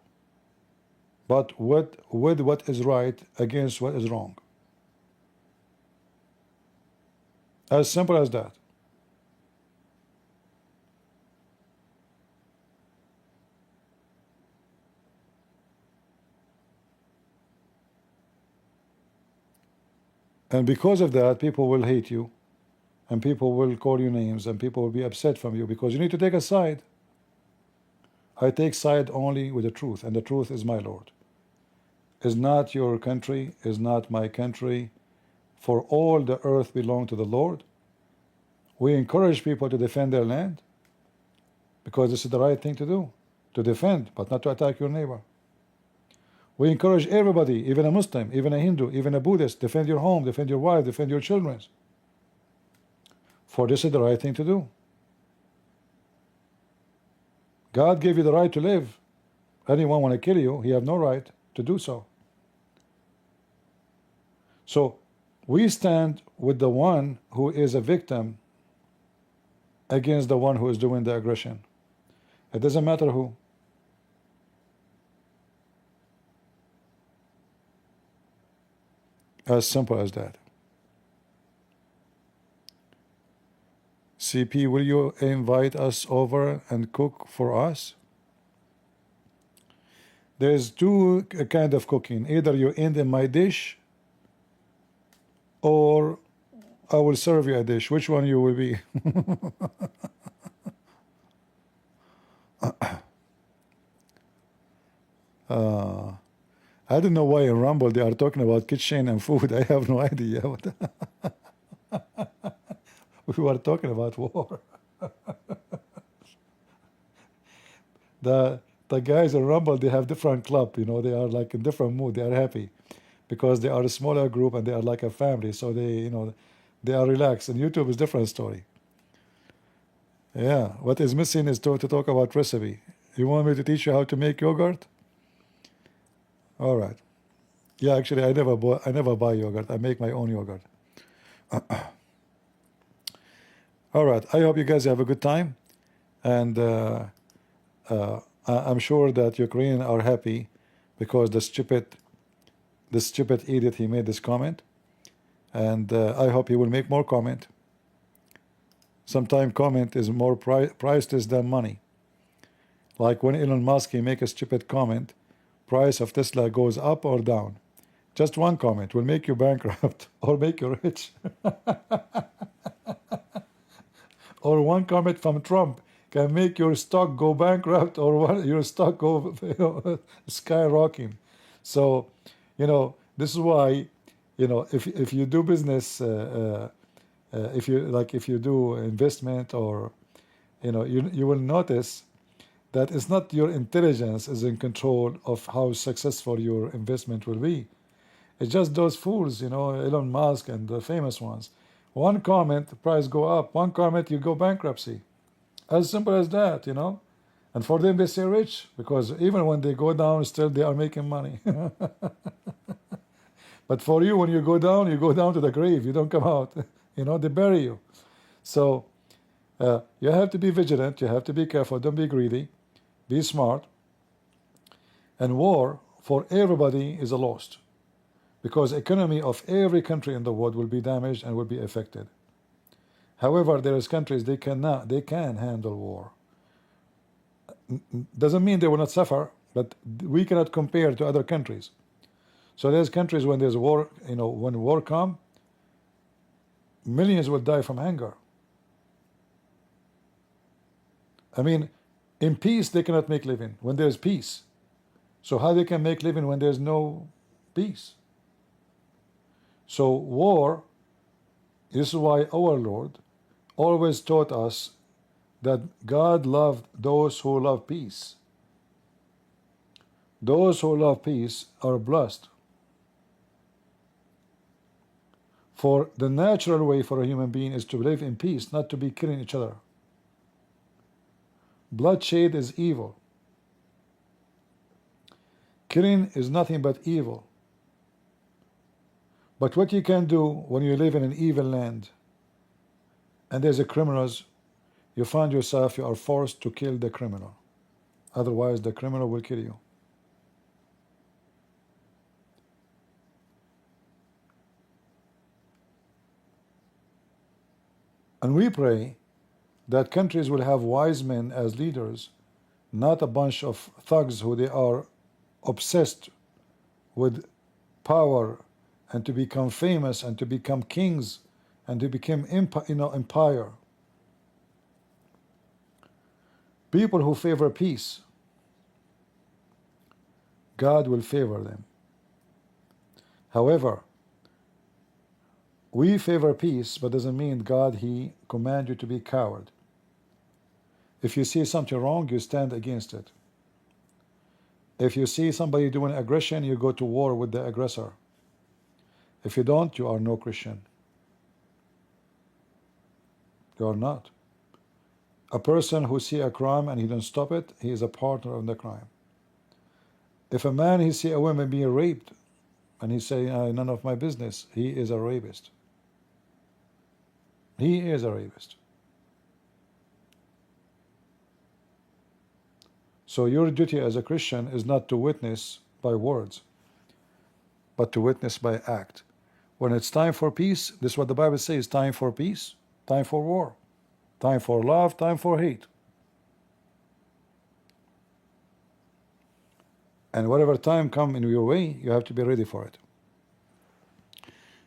but with what is right against what is wrong. As simple as that. And because of that, people will hate you, and people will call you names, and people will be upset from you because you need to take a side. I take side only with the truth, and the truth is my Lord. Is not your country, is not my country. For all the earth belong to the Lord. We encourage people to defend their land because this is the right thing to do, to defend, but not to attack your neighbor. We encourage everybody, even a Muslim, even a Hindu, even a Buddhist, defend your home, defend your wife, defend your children. For this is the right thing to do. God gave you the right to live. Anyone want to kill you, he have no right to do so. So we stand with the one who is a victim against the one who is doing the aggression. It doesn't matter who. As simple as that. CP, will you invite us over and cook for us? There's two kind of cooking. Either you end in my dish, or I will serve you a dish. Which one you will be? I don't know why in Rumble they are talking about kitchen and food. I have no idea. We were talking about war. The guys in Rumble, they have different club. You know, they are like in different mood. They are happy because they are a smaller group and they are like a family. So they, you know, they are relaxed. And YouTube is different story. Yeah, what is missing is to talk about recipe. You want me to teach you how to make yogurt? All right. Yeah, actually, I never buy yogurt. I make my own yogurt. All right. I hope you guys have a good time, and I'm sure that Ukrainians are happy because the stupid idiot, he made this comment, and I hope he will make more comment. Sometimes comment is more priceless than money. Like when Elon Musk, he make a stupid comment, price of Tesla goes up or down. Just one comment will make you bankrupt or make you rich. Or one comment from Trump can make your stock go bankrupt or your stock go skyrocketing. So, you know, this is why if you do business, if you do investment, or you will notice that it's not your intelligence is in control of how successful your investment will be. It's just those fools, Elon Musk and the famous ones. One comment, the price go up. One comment, you go bankruptcy. As simple as that. And for them, they stay rich because even when they go down, still they are making money. But for you, when you go down to the grave. You don't come out. They bury you. So you have to be vigilant. You have to be careful. Don't be greedy. Be smart. And war for everybody is a loss, because economy of every country in the world will be damaged and will be affected. However, there is countries they can handle war. Doesn't mean they will not suffer, but we cannot compare to other countries. So there's countries when there's war, when war comes, millions will die from hunger. I mean, in peace they cannot make living when there's peace. So how they can make living when there's no peace? So war, this is why our Lord always taught us that God loved those who love peace. Those who love peace are blessed. For the natural way for a human being is to live in peace, not to be killing each other. Bloodshed is evil. Killing is nothing but evil. But what you can do when you live in an evil land and there's a criminals, you find yourself, you are forced to kill the criminal. Otherwise, the criminal will kill you. And we pray that countries will have wise men as leaders, not a bunch of thugs who they are obsessed with power and to become famous and to become kings and to become empire. People who favor peace, God will favor them. However, we favor peace, but doesn't mean God, He command you to be coward. If you see something wrong, you stand against it. If you see somebody doing aggression, you go to war with the aggressor. If you don't, you are no Christian. You are not. A person who see a crime and he don't stop it, he is a partner in the crime. If a man he see a woman being raped and he say none of my business, he is a rapist. He is a rapist. So your duty as a Christian is not to witness by words, but to witness by act. When it's time for peace, this is what the Bible says: time for peace, time for war, time for love, time for hate. And whatever time comes in your way, you have to be ready for it.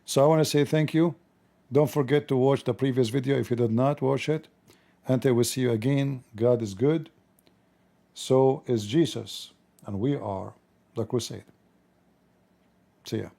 So I want to say thank you. Don't forget to watch the previous video if you did not watch it. Until we see you again, God is good. So is Jesus, and we are the crusade. See ya.